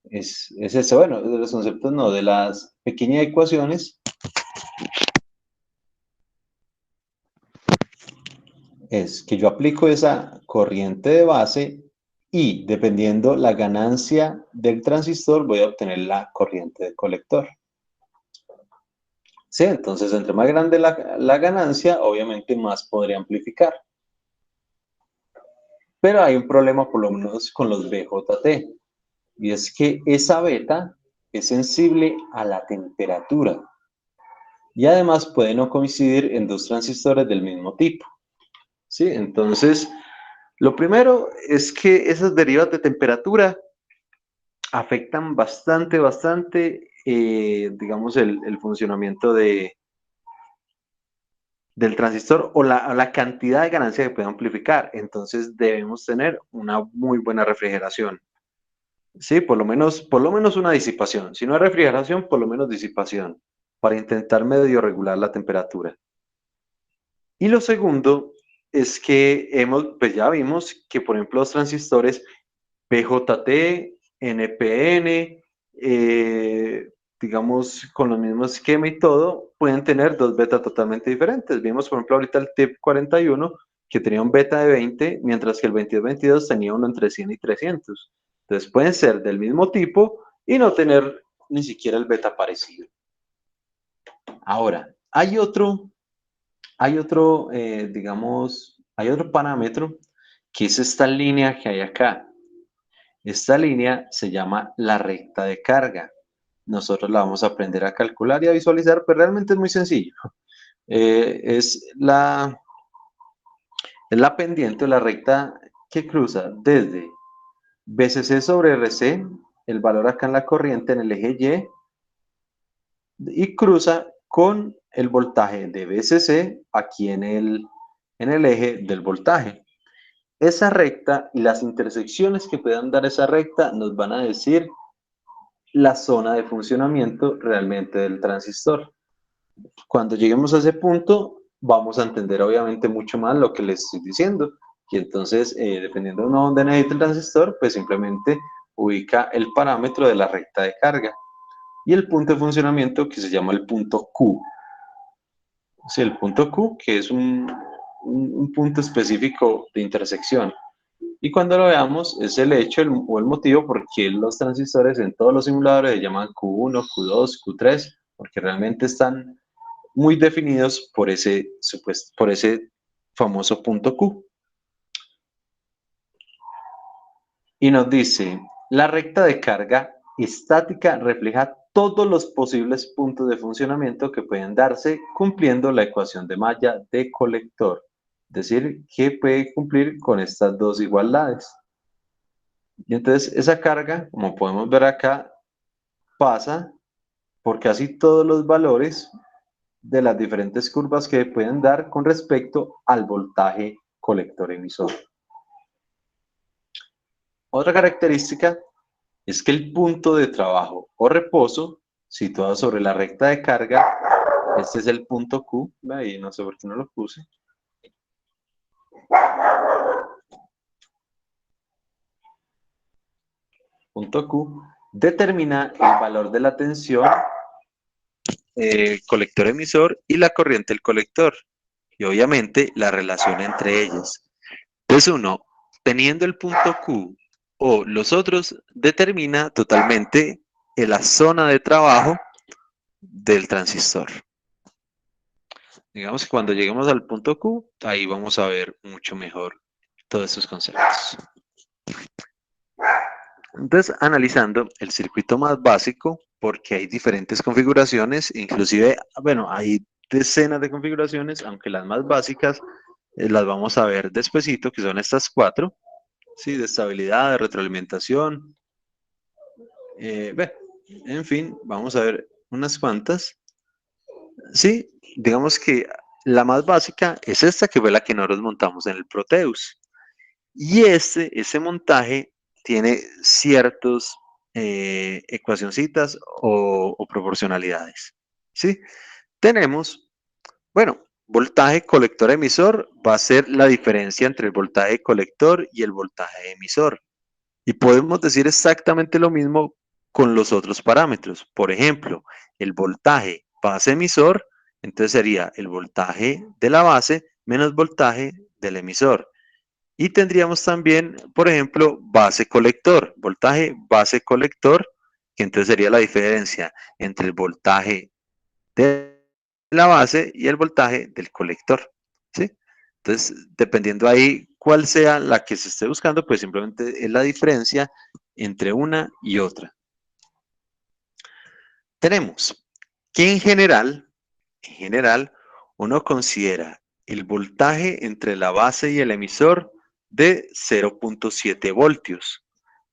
es eso. Bueno, de los conceptos no, de las pequeñas ecuaciones es que yo aplico esa corriente de base y dependiendo la ganancia del transistor voy a obtener la corriente de colector. Sí, entonces entre más grande la ganancia, obviamente más podría amplificar. Pero hay un problema por lo menos con los BJT, y es que esa beta es sensible a la temperatura y además puede no coincidir en dos transistores del mismo tipo. ¿Sí? Entonces, lo primero es que esas derivas de temperatura afectan bastante, digamos, el funcionamiento del transistor o la cantidad de ganancia que puede amplificar. Entonces, debemos tener una muy buena refrigeración. Sí, por lo menos una disipación. Si no hay refrigeración, por lo menos disipación, para intentar medio regular la temperatura. Y lo segundo es que pues ya vimos que, por ejemplo, los transistores BJT, NPN, digamos, con los mismos esquema y todo, pueden tener dos betas totalmente diferentes. Vimos, por ejemplo, ahorita el TIP 41, que tenía un beta de 20, mientras que el 2222 tenía uno entre 100 y 300. Entonces pueden ser del mismo tipo y no tener ni siquiera el beta parecido. Ahora, hay otro parámetro que es esta línea que hay acá. Esta línea se llama la recta de carga. Nosotros la vamos a aprender a calcular y a visualizar, pero realmente es muy sencillo. Es la pendiente o la recta que cruza desde BCC sobre RC, el valor acá en la corriente en el eje y cruza con el voltaje de BCC aquí en el eje del voltaje. Esa recta y las intersecciones que puedan dar esa recta nos van a decir la zona de funcionamiento realmente del transistor. Cuando lleguemos a ese punto, vamos a entender obviamente mucho más lo que les estoy diciendo. Y entonces, dependiendo de dónde necesite el transistor, pues simplemente ubica el parámetro de la recta de carga. Y el punto de funcionamiento que se llama el punto Q. Sí, el punto Q, que es un punto específico de intersección. Y cuando lo veamos, es el hecho o el motivo por qué los transistores en todos los simuladores se llaman Q1, Q2, Q3, porque realmente están muy definidos por ese famoso punto Q. Y nos dice, la recta de carga estática refleja todos los posibles puntos de funcionamiento que pueden darse cumpliendo la ecuación de malla de colector. Es decir, que puede cumplir con estas dos igualdades. Y entonces esa carga, como podemos ver acá, pasa por casi todos los valores de las diferentes curvas que pueden dar con respecto al voltaje colector emisor. Otra característica es que el punto de trabajo o reposo situado sobre la recta de carga, este es el punto Q, ahí no sé por qué no lo puse. Punto Q determina el valor de la tensión colector emisor y la corriente del colector. Y obviamente la relación entre ellas. Entonces uno, teniendo el punto Q o los otros, determina totalmente la zona de trabajo del transistor. Digamos que cuando lleguemos al punto Q, ahí vamos a ver mucho mejor todos estos conceptos. Entonces, analizando el circuito más básico, porque hay diferentes configuraciones, inclusive, bueno, hay decenas de configuraciones, aunque las más básicas las vamos a ver despuesito, que son estas 4, ¿sí? De estabilidad, de retroalimentación, bueno, en fin, vamos a ver unas cuantas. Sí, digamos que la más básica es esta, que fue la que nosotros montamos en el Proteus. Y ese montaje tiene ciertos ecuacioncitas o proporcionalidades. ¿Sí? Tenemos, bueno, voltaje colector-emisor va a ser la diferencia entre el voltaje colector y el voltaje emisor. Y podemos decir exactamente lo mismo con los otros parámetros. Por ejemplo, el voltaje base emisor, entonces sería el voltaje de la base menos voltaje del emisor. Y tendríamos también, por ejemplo, base colector, voltaje base colector, que entonces sería la diferencia entre el voltaje de la base y el voltaje del colector, ¿sí? Entonces, dependiendo ahí cuál sea la que se esté buscando, pues simplemente es la diferencia entre una y otra. Tenemos que en general, uno considera el voltaje entre la base y el emisor de 0.7 voltios,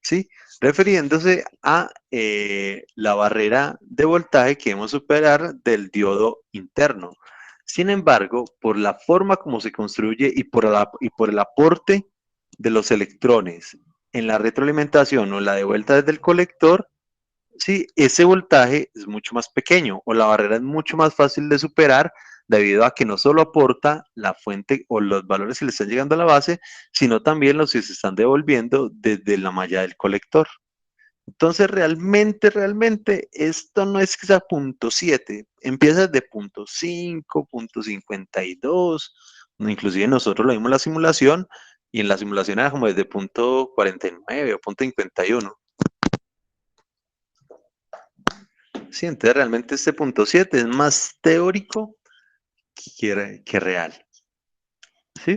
¿sí? Refiriéndose a la barrera de voltaje que debemos superar del diodo interno. Sin embargo, por la forma como se construye y por el aporte de los electrones en la retroalimentación o la de vuelta desde el colector, sí, ese voltaje es mucho más pequeño o la barrera es mucho más fácil de superar debido a que no solo aporta la fuente o los valores que le están llegando a la base, sino también los que se están devolviendo desde la malla del colector. Entonces, realmente, esto no es que sea punto 7, empieza desde punto 5, punto 52, inclusive nosotros lo vimos en la simulación, y en la simulación era como desde punto 49 o punto 51. Sí, entonces realmente este punto 7 es más teórico que real. ¿Sí?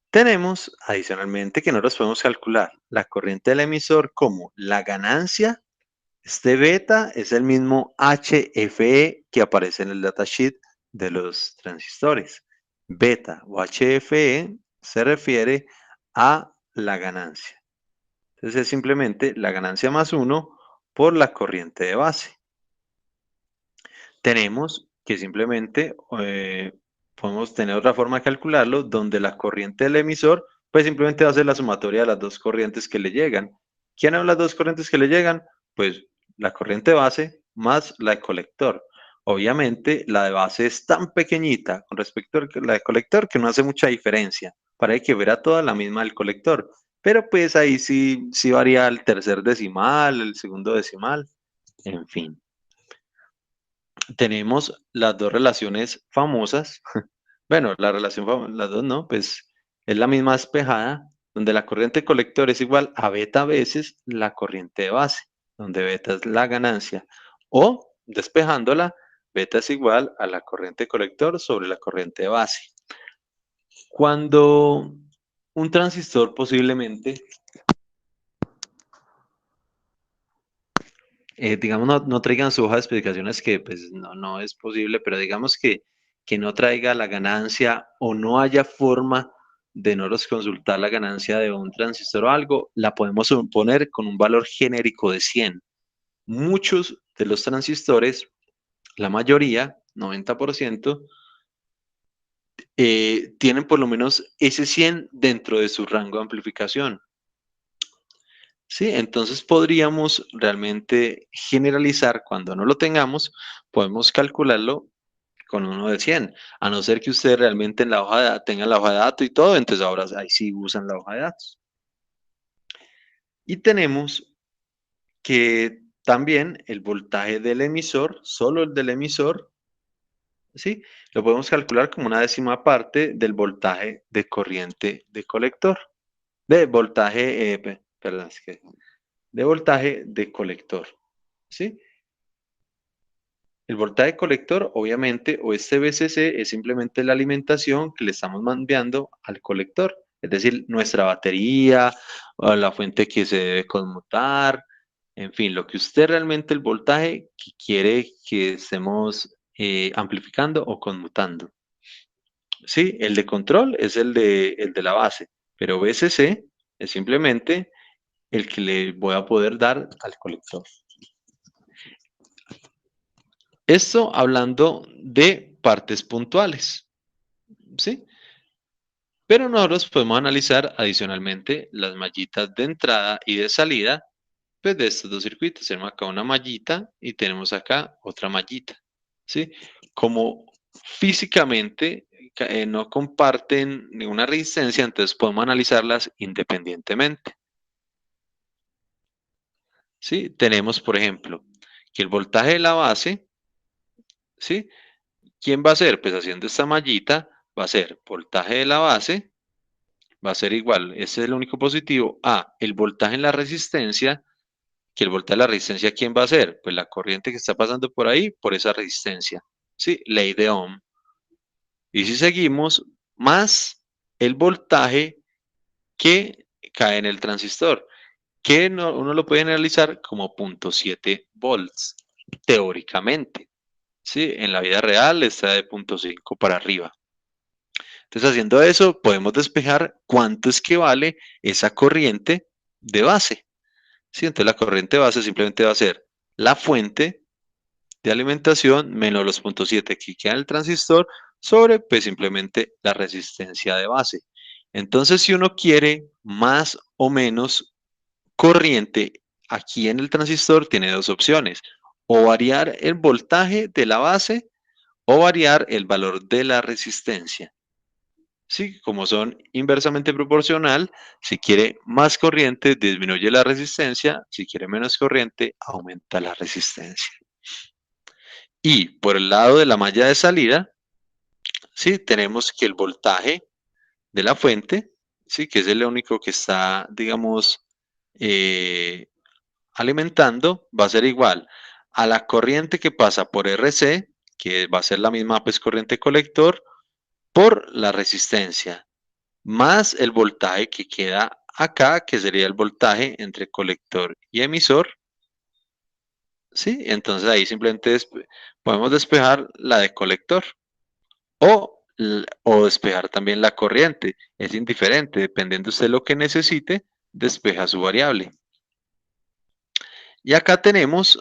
Tenemos adicionalmente que nosotros podemos calcular la corriente del emisor como la ganancia. Este beta es el mismo HFE que aparece en el datasheet de los transistores. Beta o HFE se refiere a la ganancia. Entonces es simplemente la ganancia más 1 por la corriente de base. Tenemos que simplemente podemos tener otra forma de calcularlo, donde la corriente del emisor, pues simplemente va a ser la sumatoria de las dos corrientes que le llegan. ¿Quiénes son las dos corrientes que le llegan? Pues la corriente base más la de colector. Obviamente, la de base es tan pequeñita con respecto a la de colector que no hace mucha diferencia. Para que verá toda la misma del colector. Pero pues ahí sí varía el tercer decimal, el segundo decimal, en fin. Tenemos las dos relaciones famosas. Bueno, las dos no, pues es la misma despejada, donde la corriente colector es igual a beta veces la corriente de base, donde beta es la ganancia. O, despejándola, beta es igual a la corriente colector sobre la corriente de base. Cuando un transistor posiblemente digamos, no traigan su hoja de especificaciones, que pues no es posible, pero digamos que no traiga la ganancia o no haya forma de nosotros consultar la ganancia de un transistor o algo, la podemos poner con un valor genérico de 100. Muchos de los transistores, la mayoría, 90%, tienen por lo menos ese 100 dentro de su rango de amplificación. Sí, entonces podríamos realmente generalizar cuando no lo tengamos, podemos calcularlo con uno de 100, a no ser que usted realmente en la hoja tenga la hoja de datos y todo, entonces ahora ahí sí usan la hoja de datos. Y tenemos que también el voltaje del emisor, solo el del emisor, ¿sí? Lo podemos calcular como una décima parte del voltaje de corriente de colector. De voltaje, perdón, es que de voltaje de colector, ¿sí? El voltaje colector, obviamente, o este VCC es simplemente la alimentación que le estamos enviando al colector, es decir, nuestra batería, o la fuente que se debe conmutar, en fin, lo que usted realmente el voltaje que quiere que estemos amplificando o conmutando. Sí, el de control es el de la base, pero VCC es simplemente el que le voy a poder dar al colector. Esto hablando de partes puntuales, ¿sí? Pero nosotros podemos analizar adicionalmente las mallitas de entrada y de salida, pues de estos dos circuitos. Tenemos acá una mallita y tenemos acá otra mallita, ¿sí? Como físicamente no comparten ninguna resistencia, entonces podemos analizarlas independientemente, ¿sí? Tenemos, por ejemplo, que el voltaje de la base, ¿sí? ¿Quién va a ser? Pues haciendo esta mallita, va a ser voltaje de la base, va a ser igual, ese es el único positivo, a el voltaje en la resistencia, que el voltaje de la resistencia, ¿quién va a ser? Pues la corriente que está pasando por ahí, por esa resistencia, ¿sí? Ley de Ohm. Y si seguimos, más el voltaje que cae en el transistor, que uno lo puede analizar como 0.7 volts, teóricamente, ¿sí? En la vida real está de 0.5 para arriba. Entonces, haciendo eso, podemos despejar cuánto es que vale esa corriente de base. ¿Sí? Entonces, la corriente base simplemente va a ser la fuente de alimentación menos los 0.7 que queda en el transistor sobre, pues, simplemente la resistencia de base. Entonces, si uno quiere más o menos corriente aquí en el transistor, tiene dos opciones. O variar el voltaje de la base o variar el valor de la resistencia. Sí, como son inversamente proporcional, si quiere más corriente, disminuye la resistencia, si quiere menos corriente, aumenta la resistencia. Y por el lado de la malla de salida, sí, tenemos que el voltaje de la fuente, sí, que es el único que está, digamos, alimentando, va a ser igual a la corriente que pasa por RC, que va a ser la misma pues, corriente colector, por la resistencia, más el voltaje que queda acá, que sería el voltaje entre colector y emisor, ¿sí? Entonces ahí simplemente podemos despejar la de colector o despejar también la corriente. Es indiferente, dependiendo usted lo que necesite, despeja su variable. Y acá tenemos,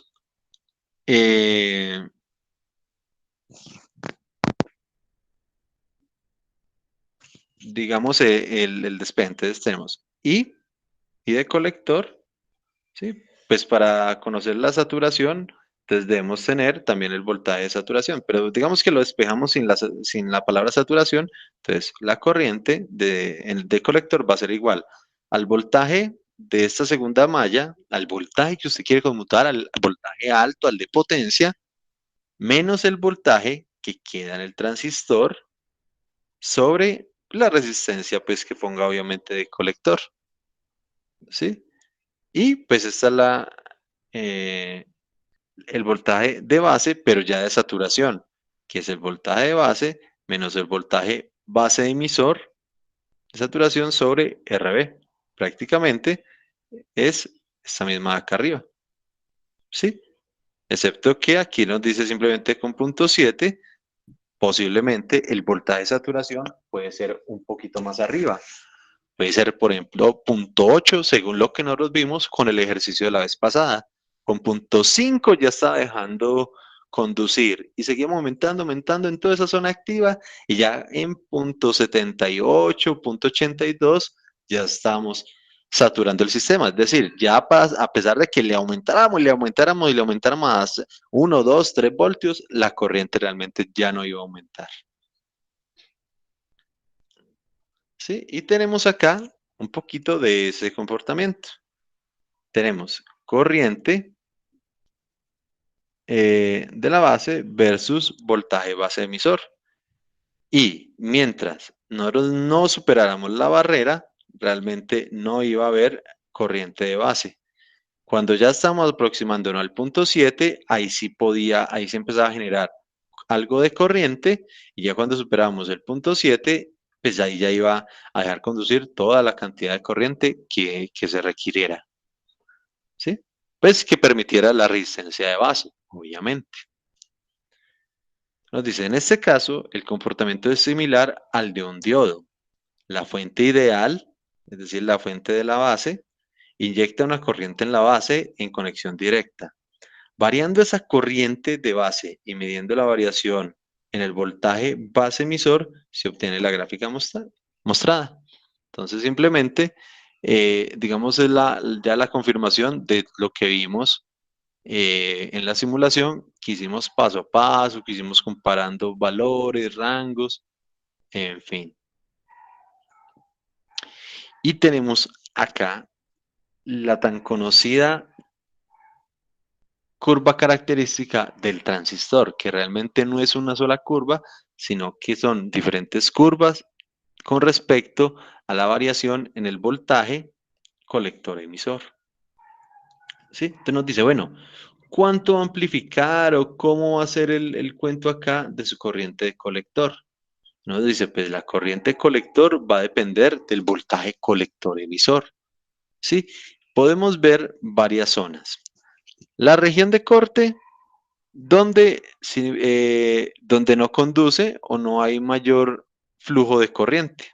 digamos, el despeje. Entonces tenemos I de colector, ¿sí? Pues para conocer la saturación, entonces debemos tener también el voltaje de saturación, pero digamos que lo despejamos sin la palabra saturación, entonces la corriente de colector va a ser igual al voltaje de esta segunda malla, al voltaje que usted quiere conmutar, al voltaje alto, al de potencia, menos el voltaje que queda en el transistor sobre la resistencia, pues que ponga obviamente de colector, ¿sí? Y pues esta es el voltaje de base, pero ya de saturación, que es el voltaje de base menos el voltaje base de emisor de saturación sobre RB. Prácticamente es esta misma de acá arriba. ¿Sí? Excepto que aquí nos dice simplemente con 0.7, posiblemente el voltaje de saturación puede ser un poquito más arriba. Puede ser, por ejemplo, 0.8, según lo que nosotros vimos con el ejercicio de la vez pasada. Con 0.5 ya está dejando conducir y seguimos aumentando, aumentando en toda esa zona activa y ya en 0.78, 0.82 ya estamos saturando el sistema. Es decir, ya a pesar de que le aumentáramos, le aumentáramos y le aumentáramos a 1, 2, 3 voltios, la corriente realmente ya no iba a aumentar. ¿Sí? Y tenemos acá un poquito de ese comportamiento. Tenemos corriente de la base versus voltaje base emisor. Y mientras nosotros no superáramos la barrera, realmente no iba a haber corriente de base. Cuando ya estamos aproximándonos al punto 7, ahí sí empezaba a generar algo de corriente, y ya cuando superábamos el punto 7, pues ahí ya iba a dejar conducir toda la cantidad de corriente que se requiriera, ¿sí? Pues que permitiera la resistencia de base, obviamente. Nos dice, en este caso, el comportamiento es similar al de un diodo. La fuente ideal, es decir, la fuente de la base, inyecta una corriente en la base en conexión directa. Variando esa corriente de base y midiendo la variación en el voltaje base emisor, se obtiene la gráfica mostrada. Entonces, simplemente, digamos, es ya la confirmación de lo que vimos en la simulación, que hicimos paso a paso, que hicimos comparando valores, rangos, en fin. Y tenemos acá la tan conocida curva característica del transistor, que realmente no es una sola curva, sino que son diferentes curvas con respecto a la variación en el voltaje colector-emisor. ¿Sí? Entonces nos dice, bueno, ¿cuánto va a amplificar o cómo va a ser el cuento acá de su corriente de colector? Nos dice, pues la corriente colector va a depender del voltaje colector-emisor. ¿Sí? Podemos ver varias zonas. La región de corte, donde no conduce o no hay mayor flujo de corriente,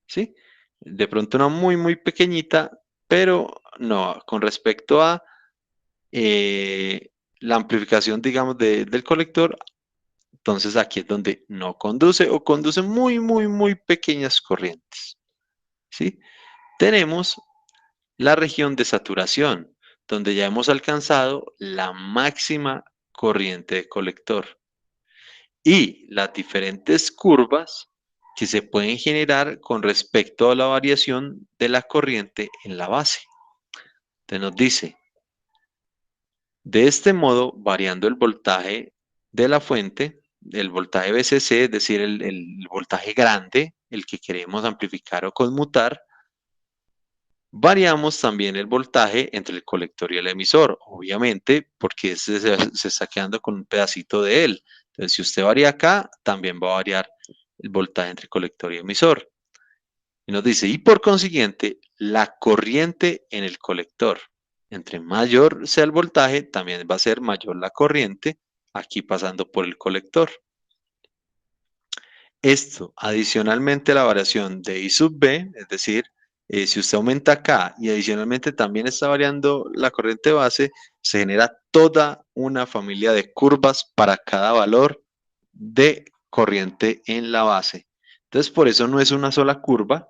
¿sí? De pronto una muy pequeñita, pero no, con respecto a la amplificación, digamos, del colector, entonces aquí es donde no conduce o conduce muy pequeñas corrientes, ¿sí? Tenemos la región de saturación, donde ya hemos alcanzado la máxima corriente de colector, y las diferentes curvas que se pueden generar con respecto a la variación de la corriente en la base. Entonces nos dice, de este modo, variando el voltaje de la fuente, el voltaje VCC, es decir, el voltaje grande, el que queremos amplificar o conmutar, variamos también el voltaje entre el colector y el emisor, obviamente, porque se está quedando con un pedacito de él. Entonces, si usted varía acá, también va a variar el voltaje entre colector y emisor. Y nos dice, y por consiguiente, la corriente en el colector. Entre mayor sea el voltaje, también va a ser mayor la corriente, aquí pasando por el colector. Esto, adicionalmente a la variación de I sub B, es decir, si usted aumenta acá y adicionalmente también está variando la corriente base, se genera toda una familia de curvas para cada valor de corriente en la base. Entonces, por eso no es una sola curva,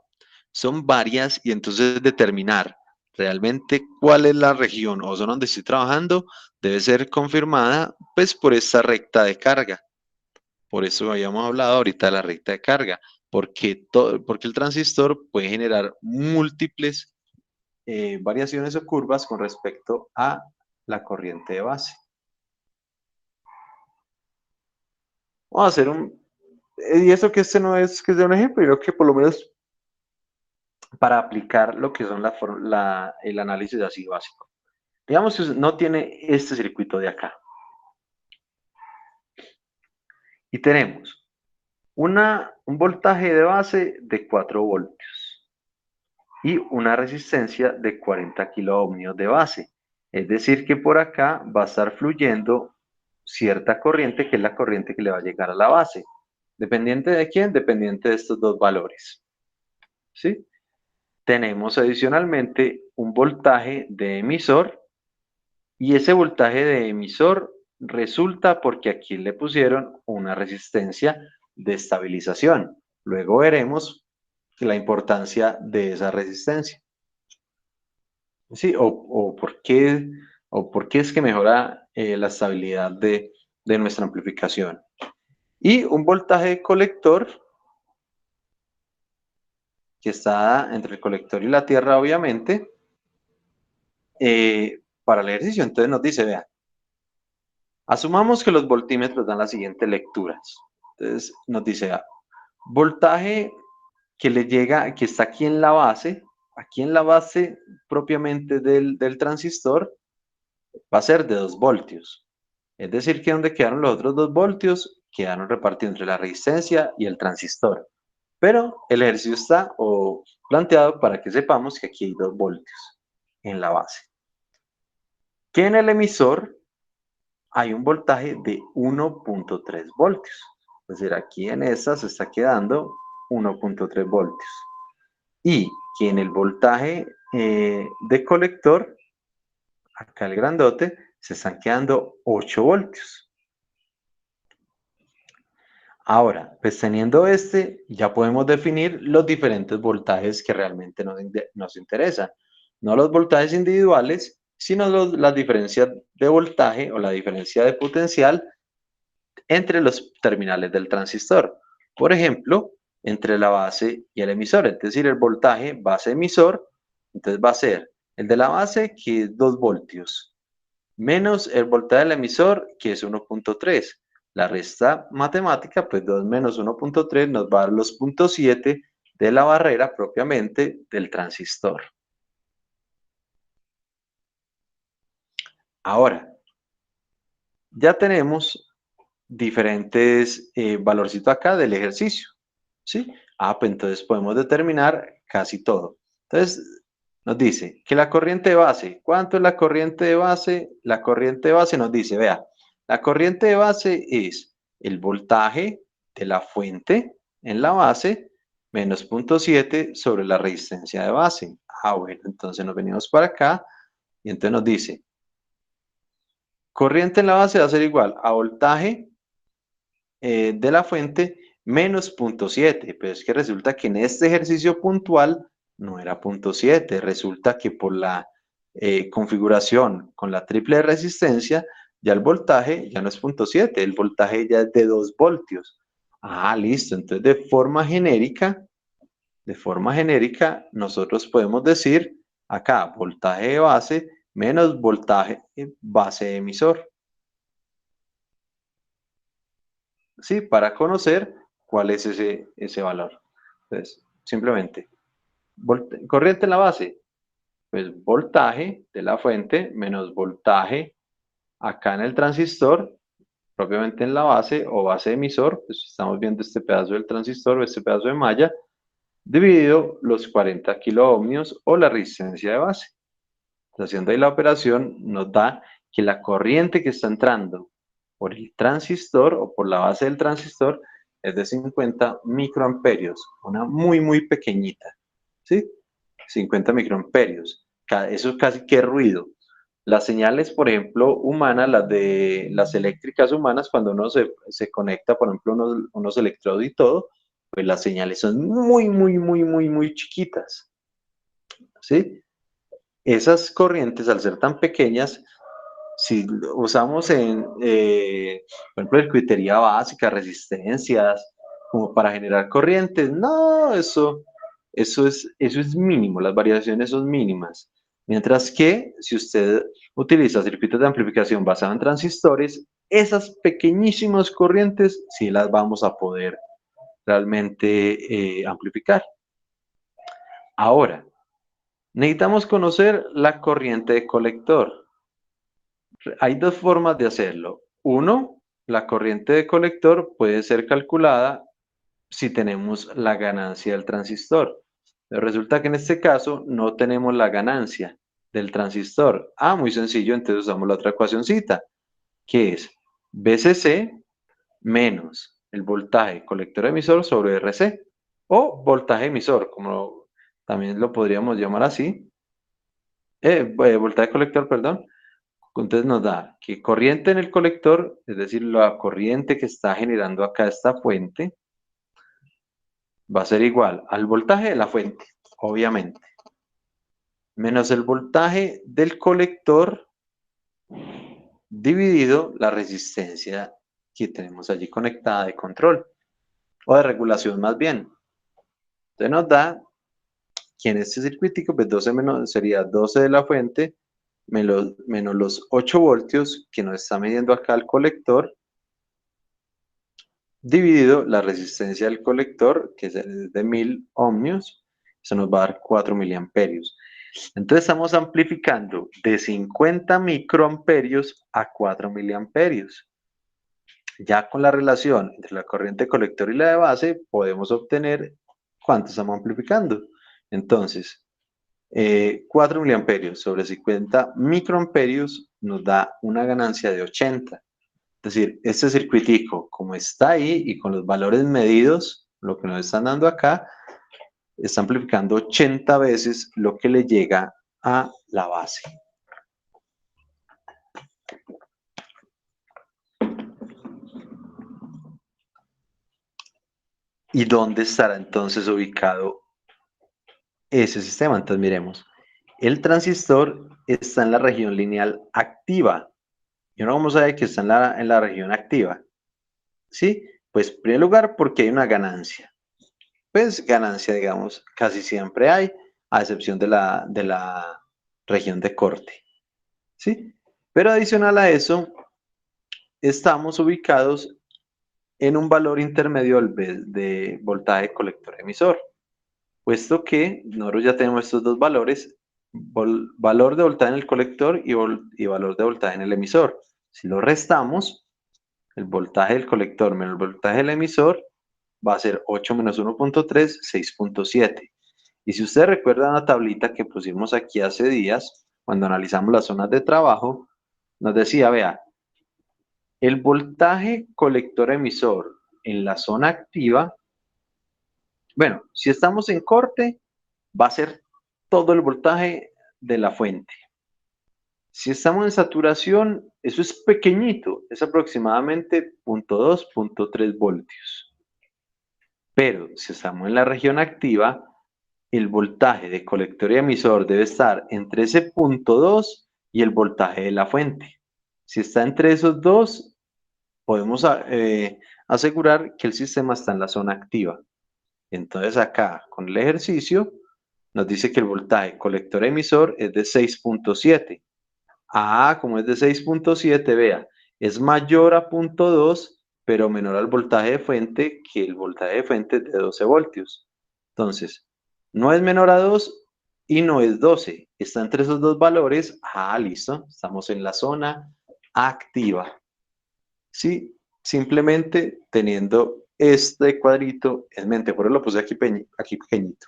son varias, y entonces determinar realmente cuál es la región o zona donde estoy trabajando debe ser confirmada pues por esta recta de carga. Por eso habíamos hablado ahorita de la recta de carga, porque el transistor puede generar múltiples variaciones o curvas con respecto a la corriente de base. Vamos a hacer y eso que este no es que sea un ejemplo, creo que por lo menos para aplicar lo que son el análisis así básico. Digamos que no tiene este circuito de acá. Y tenemos un voltaje de base de 4 voltios y una resistencia de 40 kiloohmios de base. Es decir, que por acá va a estar fluyendo cierta corriente, que es la corriente que le va a llegar a la base. ¿Dependiente de quién? Dependiente de estos dos valores. ¿Sí? Tenemos adicionalmente un voltaje de emisor, y ese voltaje de emisor resulta porque aquí le pusieron una resistencia de estabilización. Luego veremos la importancia de esa resistencia. ¿Sí? O por qué es que mejora la estabilidad de nuestra amplificación. Y un voltaje de colector que está entre el colector y la tierra, obviamente, para el ejercicio. Entonces nos dice, vean, Asumamos que los voltímetros dan las siguientes lecturas. Entonces nos dice, voltaje que le llega, que está aquí en la base propiamente del transistor, va a ser de 2 voltios. Es decir, que donde quedaron los otros 2 voltios, quedaron repartidos entre la resistencia y el transistor. Pero el ejercicio está planteado para que sepamos que aquí hay 2 voltios en la base. Que en el emisor hay un voltaje de 1.3 voltios. Es decir, aquí en esta se está quedando 1.3 voltios. Y que en el voltaje de colector, acá el grandote, se están quedando 8 voltios. Ahora, pues teniendo ya podemos definir los diferentes voltajes que realmente nos interesan. No los voltajes individuales, sino las diferencias de voltaje o la diferencia de potencial entre los terminales del transistor. Por ejemplo, entre la base y el emisor, es decir, el voltaje base-emisor, entonces va a ser el de la base, que es 2 voltios, menos el voltaje del emisor, que es 1.3. La resta matemática, pues 2 menos 1.3 nos va a dar los 0.7 de la barrera propiamente del transistor. Ahora, ya tenemos diferentes valorcitos acá del ejercicio, ¿sí? Pues entonces podemos determinar casi todo. Entonces, nos dice que la corriente de base, ¿cuánto es la corriente de base? La corriente de base nos dice, vea, la corriente de base es el voltaje de la fuente en la base menos 0.7 sobre la resistencia de base. Bueno, entonces nos venimos para acá y entonces nos dice, corriente en la base va a ser igual a voltaje de la fuente menos 0.7, pero es que resulta que en este ejercicio puntual no era 0.7, resulta que por la configuración con la triple resistencia, ya el voltaje ya no es 0.7, el voltaje ya es de 2 voltios. Listo, entonces de forma genérica, nosotros podemos decir acá voltaje de base menos voltaje base de emisor. ¿Sí? Para conocer cuál es ese valor. Entonces, simplemente, corriente en la base, pues voltaje de la fuente menos voltaje acá en el transistor, propiamente en la base o base emisor, pues estamos viendo este pedazo del transistor o este pedazo de malla, dividido los 40 kiloohmios o la resistencia de base. Haciendo ahí la operación nos da que la corriente que está entrando por el transistor o por la base del transistor es de 50 microamperios, una muy pequeñita, ¿sí? 50 microamperios, eso es casi que ruido. Las señales, por ejemplo, humanas, las eléctricas humanas, cuando uno se conecta, por ejemplo, unos electrodos y todo, pues las señales son muy chiquitas, ¿sí? Esas corrientes, al ser tan pequeñas, si usamos por ejemplo, circuitería básica, resistencias, como para generar corrientes, no, eso es mínimo, las variaciones son mínimas. Mientras que si usted utiliza circuitos de amplificación basados en transistores, esas pequeñísimas corrientes sí las vamos a poder realmente amplificar. Ahora, necesitamos conocer la corriente de colector. Hay 2 formas de hacerlo. Uno, la corriente de colector puede ser calculada si tenemos la ganancia del transistor. Pero resulta que en este caso no tenemos la ganancia del transistor. Muy sencillo, entonces usamos la otra ecuacioncita, que es VCC menos el voltaje colector emisor sobre RC, o voltaje emisor, como también lo podríamos llamar así, voltaje colector, perdón. Entonces nos da que corriente en el colector, es decir, la corriente que está generando acá esta fuente, va a ser igual al voltaje de la fuente, obviamente, menos el voltaje del colector dividido la resistencia que tenemos allí conectada de control, o de regulación más bien. Entonces nos da que en este circuitico, pues 12 menos, sería 12 de la fuente menos los 8 voltios que nos está midiendo acá el colector, dividido la resistencia del colector, que es de 1000 ohmios, eso nos va a dar 4 miliamperios. Entonces estamos amplificando de 50 microamperios a 4 miliamperios. Ya con la relación entre la corriente colector y la de base, podemos obtener cuánto estamos amplificando. Entonces, 4 miliamperios sobre 50 microamperios nos da una ganancia de 80. Es decir, este circuitico, como está ahí y con los valores medidos, lo que nos están dando acá, está amplificando 80 veces lo que le llega a la base. ¿Y dónde estará entonces ubicado ese sistema? Entonces miremos, el transistor está en la región lineal activa. Y ahora vamos a ver que está en la región activa. ¿Sí? Pues en primer lugar porque hay una ganancia. Pues ganancia, digamos, casi siempre hay, a excepción de la región de corte. ¿Sí? Pero adicional a eso, estamos ubicados en un valor intermedio de voltaje colector emisor. Puesto que nosotros ya tenemos estos dos valores, valor de voltaje en el colector y valor de voltaje en el emisor. Si lo restamos, el voltaje del colector menos el voltaje del emisor va a ser 8 menos 1.3, 6.7. Y si ustedes recuerdan la tablita que pusimos aquí hace días, cuando analizamos las zonas de trabajo, nos decía, vea, el voltaje colector emisor en la zona activa, bueno, si estamos en corte, va a ser todo el voltaje de la fuente. Si estamos en saturación, eso es pequeñito, es aproximadamente 0.2, 0.3 voltios. Pero si estamos en la región activa, el voltaje de colector y emisor debe estar entre ese 0.2 y el voltaje de la fuente. Si está entre esos dos, podemos asegurar que el sistema está en la zona activa. Entonces acá, con el ejercicio, nos dice que el voltaje colector-emisor es de 6.7. Ah, como es de 6.7, vea, es mayor a 0.2, pero menor al voltaje de fuente, que el voltaje de fuente es de 12 voltios. Entonces, no es menor a 2 y no es 12. Está entre esos dos valores. Ah, listo, estamos en la zona activa. Sí, simplemente teniendo este cuadrito en mente, por eso lo puse aquí pequeñito.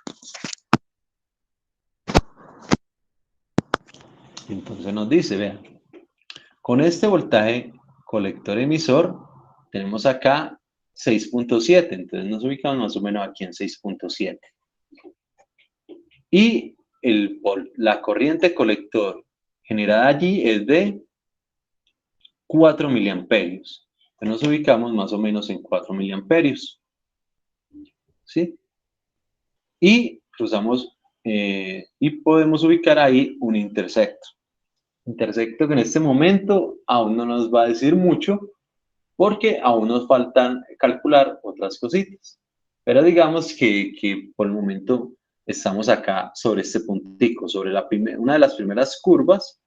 Entonces nos dice, vean, con este voltaje colector-emisor tenemos acá 6.7, entonces nos ubicamos más o menos aquí en 6.7. Y la corriente colector generada allí es de 4 miliamperios. Entonces nos ubicamos más o menos en 4 miliamperios. ¿Sí? Y cruzamos y podemos ubicar ahí un intersecto. Intersecto que en este momento aún no nos va a decir mucho porque aún nos faltan calcular otras cositas. Pero digamos que por el momento estamos acá sobre este puntico, sobre una de las primeras curvas,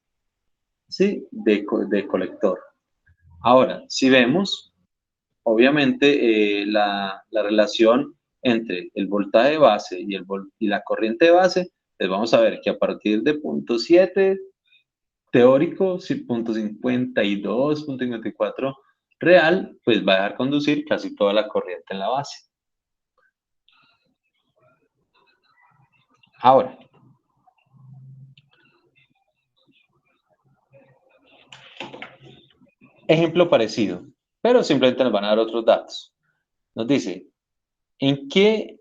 ¿sí? de colector. Ahora, si vemos, obviamente la relación entre el voltaje base y la corriente de base, pues vamos a ver que a partir de 0.7 teórico, 0.52, 0.54 real, pues va a dejar conducir casi toda la corriente en la base. Ahora, ejemplo parecido, pero simplemente nos van a dar otros datos. Nos dice, ¿en qué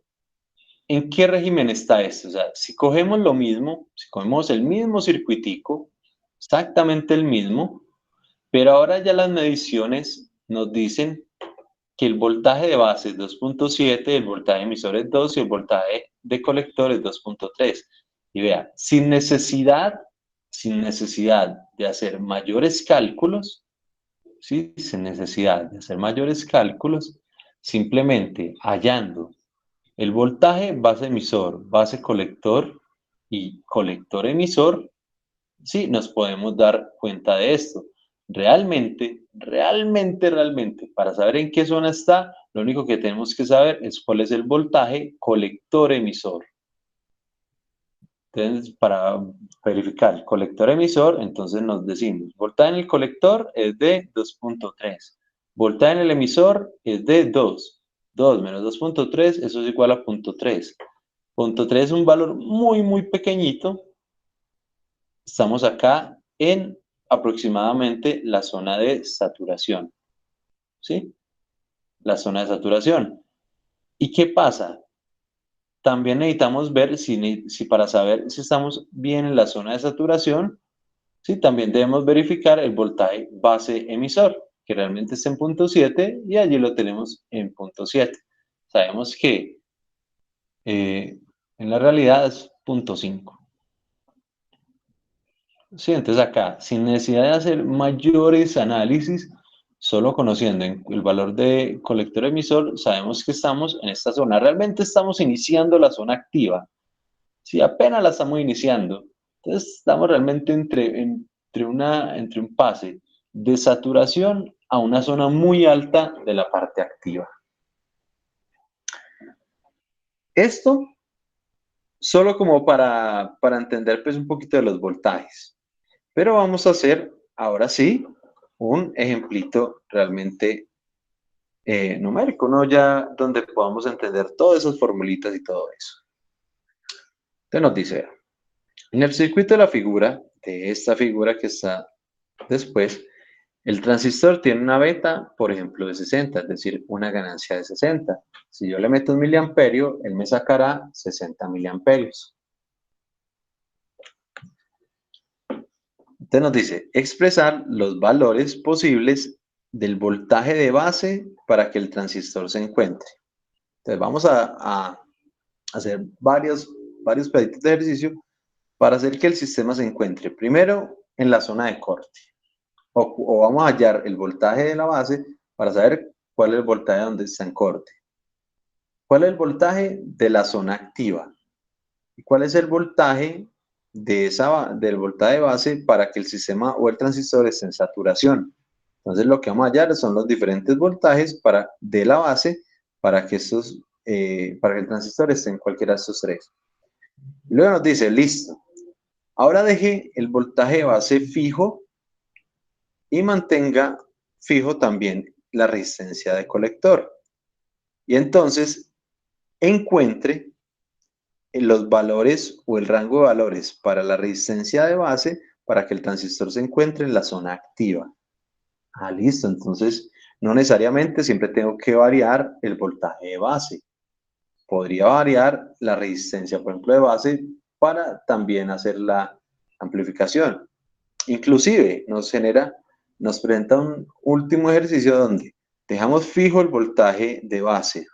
régimen está esto? O sea, si cogemos lo mismo, si cogemos el mismo circuitico, exactamente el mismo, pero ahora ya las mediciones nos dicen que el voltaje de base es 2.7, el voltaje emisor es 2 y el voltaje de colector es 2.3. Y vea, sin necesidad de hacer mayores cálculos, ¿sí? Sin necesidad de hacer mayores cálculos, simplemente hallando el voltaje base emisor, base colector y colector emisor, sí, nos podemos dar cuenta de esto. Realmente, para saber en qué zona está, lo único que tenemos que saber es cuál es el voltaje colector-emisor. Entonces, para verificar el colector-emisor, entonces nos decimos, voltaje en el colector es de 2.3, voltaje en el emisor es de 2, 2 menos 2.3, eso es igual a 0.3. 0.3 es un valor muy pequeñito. Estamos acá en aproximadamente la zona de saturación, ¿sí? La zona de saturación. ¿Y qué pasa? También necesitamos ver si para saber si estamos bien en la zona de saturación, ¿sí? También debemos verificar el voltaje base emisor, que realmente está en 0.7 y allí lo tenemos en 0.7. Sabemos que en la realidad es 0.5. Sí, entonces acá, sin necesidad de hacer mayores análisis, solo conociendo el valor de colector emisor, sabemos que estamos en esta zona. Realmente estamos iniciando la zona activa. Sí, apenas la estamos iniciando. Entonces estamos realmente entre un pase de saturación a una zona muy alta de la parte activa. Esto solo como para entender pues un poquito de los voltajes. Pero vamos a hacer, ahora sí, un ejemplito realmente numérico, ¿no? Ya donde podamos entender todas esas formulitas y todo eso. Entonces nos dice, en el circuito de la figura, de esta figura que está después, el transistor tiene una beta, por ejemplo, de 60, es decir, una ganancia de 60. Si yo le meto un miliamperio, él me sacará 60 miliamperios. Entonces nos dice, expresar los valores posibles del voltaje de base para que el transistor se encuentre. Entonces vamos a hacer varios pedidos de ejercicio para hacer que el sistema se encuentre primero en la zona de corte. O vamos a hallar el voltaje de la base para saber cuál es el voltaje donde está en corte. ¿Cuál es el voltaje de la zona activa? ¿Y cuál es el voltaje del voltaje base para que el sistema o el transistor esté en saturación? Entonces lo que vamos a hallar son los diferentes voltajes de la base para que el transistor esté en cualquiera de estos tres. Luego nos dice, listo, ahora deje el voltaje base fijo y mantenga fijo también la resistencia de colector. Y entonces encuentre los valores o el rango de valores para la resistencia de base para que el transistor se encuentre en la zona activa. Ah, listo, entonces no necesariamente siempre tengo que variar el voltaje de base. Podría variar la resistencia, por ejemplo, de base para también hacer la amplificación. Inclusive nos presenta un último ejercicio donde dejamos fijo el voltaje de base,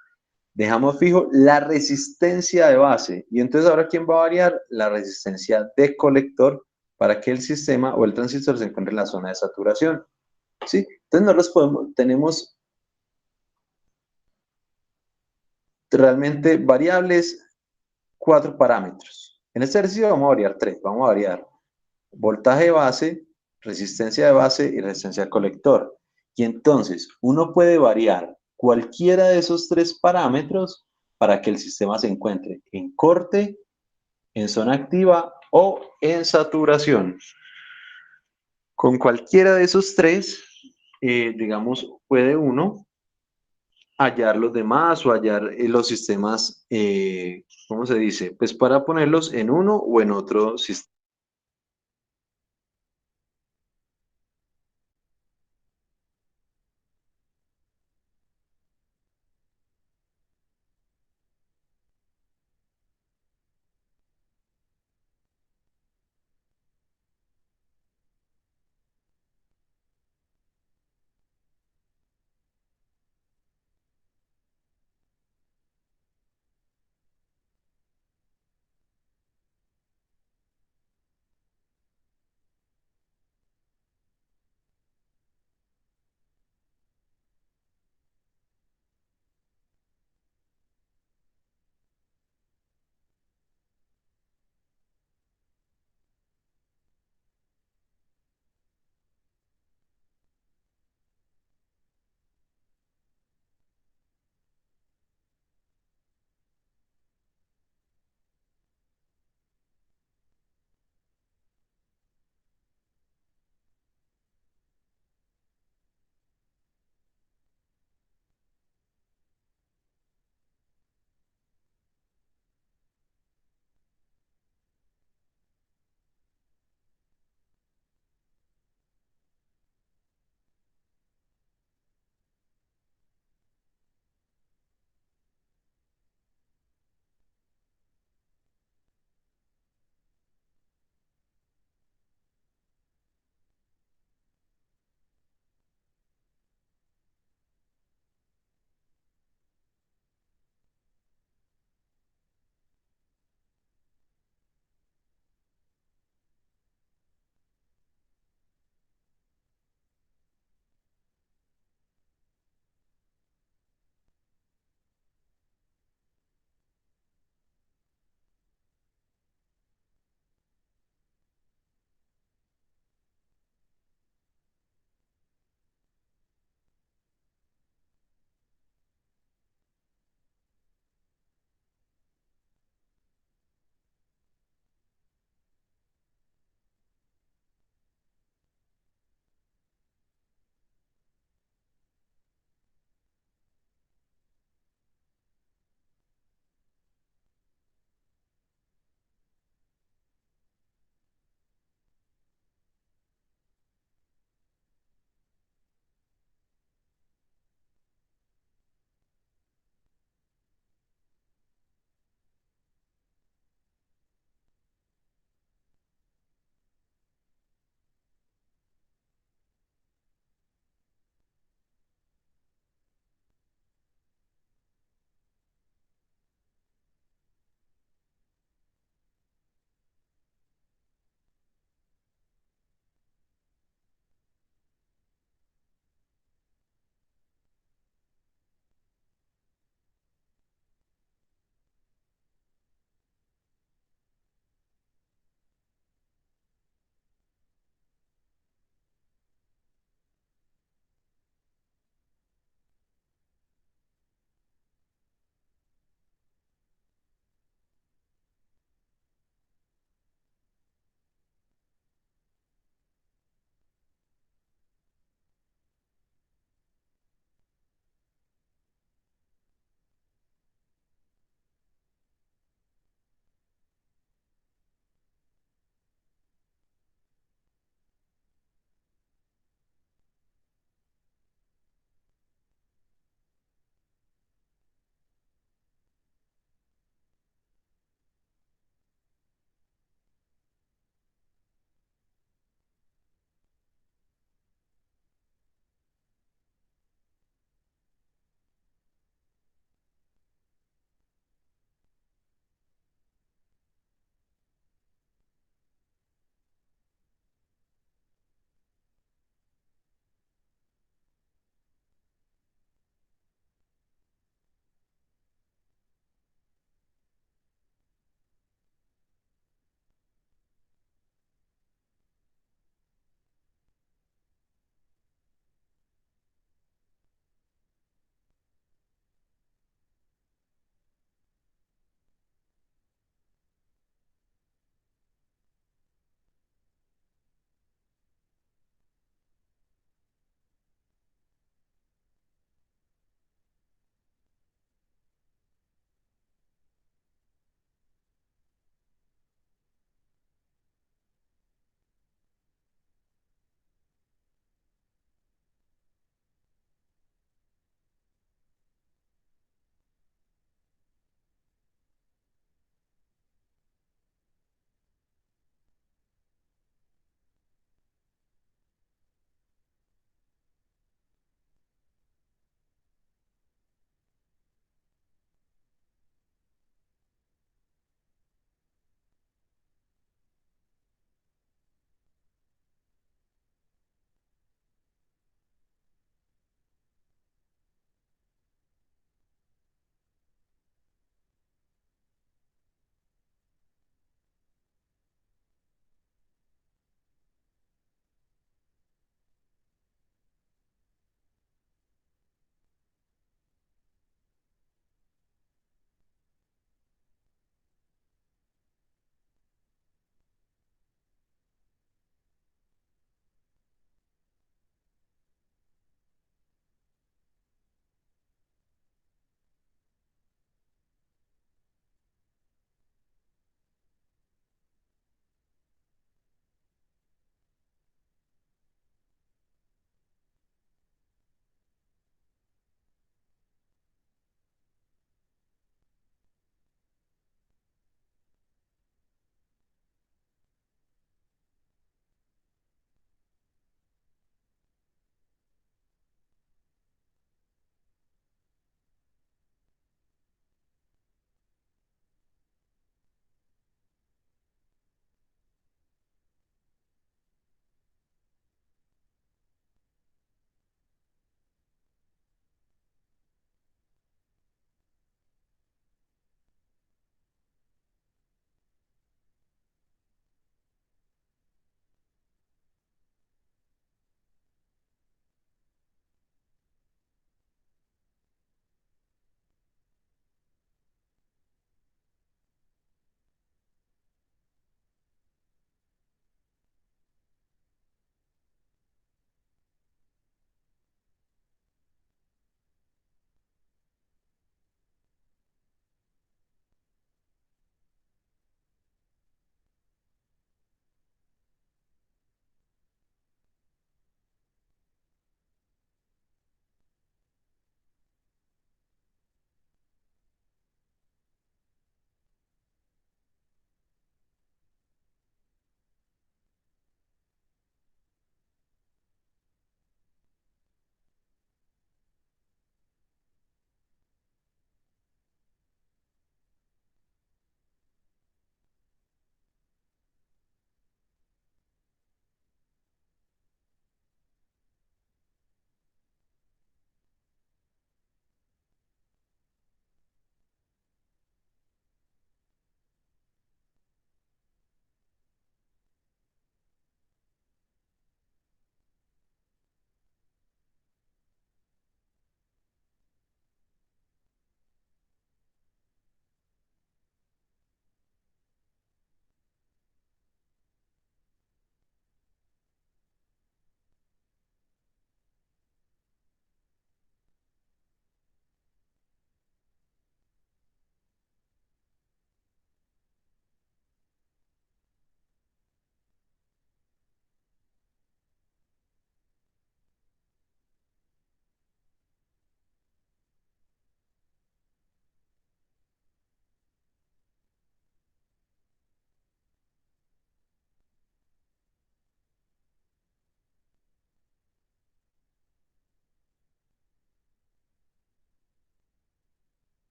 dejamos fijo la resistencia de base y entonces ahora ¿quién va a variar? La resistencia de colector para que el sistema o el transistor se encuentre en la zona de saturación. ¿Sí? Entonces tenemos realmente variables 4 parámetros. En este ejercicio vamos a variar 3, vamos a variar voltaje de base, resistencia de base y resistencia de colector. Y entonces uno puede variar cualquiera de esos 3 parámetros para que el sistema se encuentre en corte, en zona activa o en saturación. Con cualquiera de esos 3, digamos, puede uno hallar los demás o hallar los sistemas, ¿cómo se dice? Pues para ponerlos en uno o en otro sistema.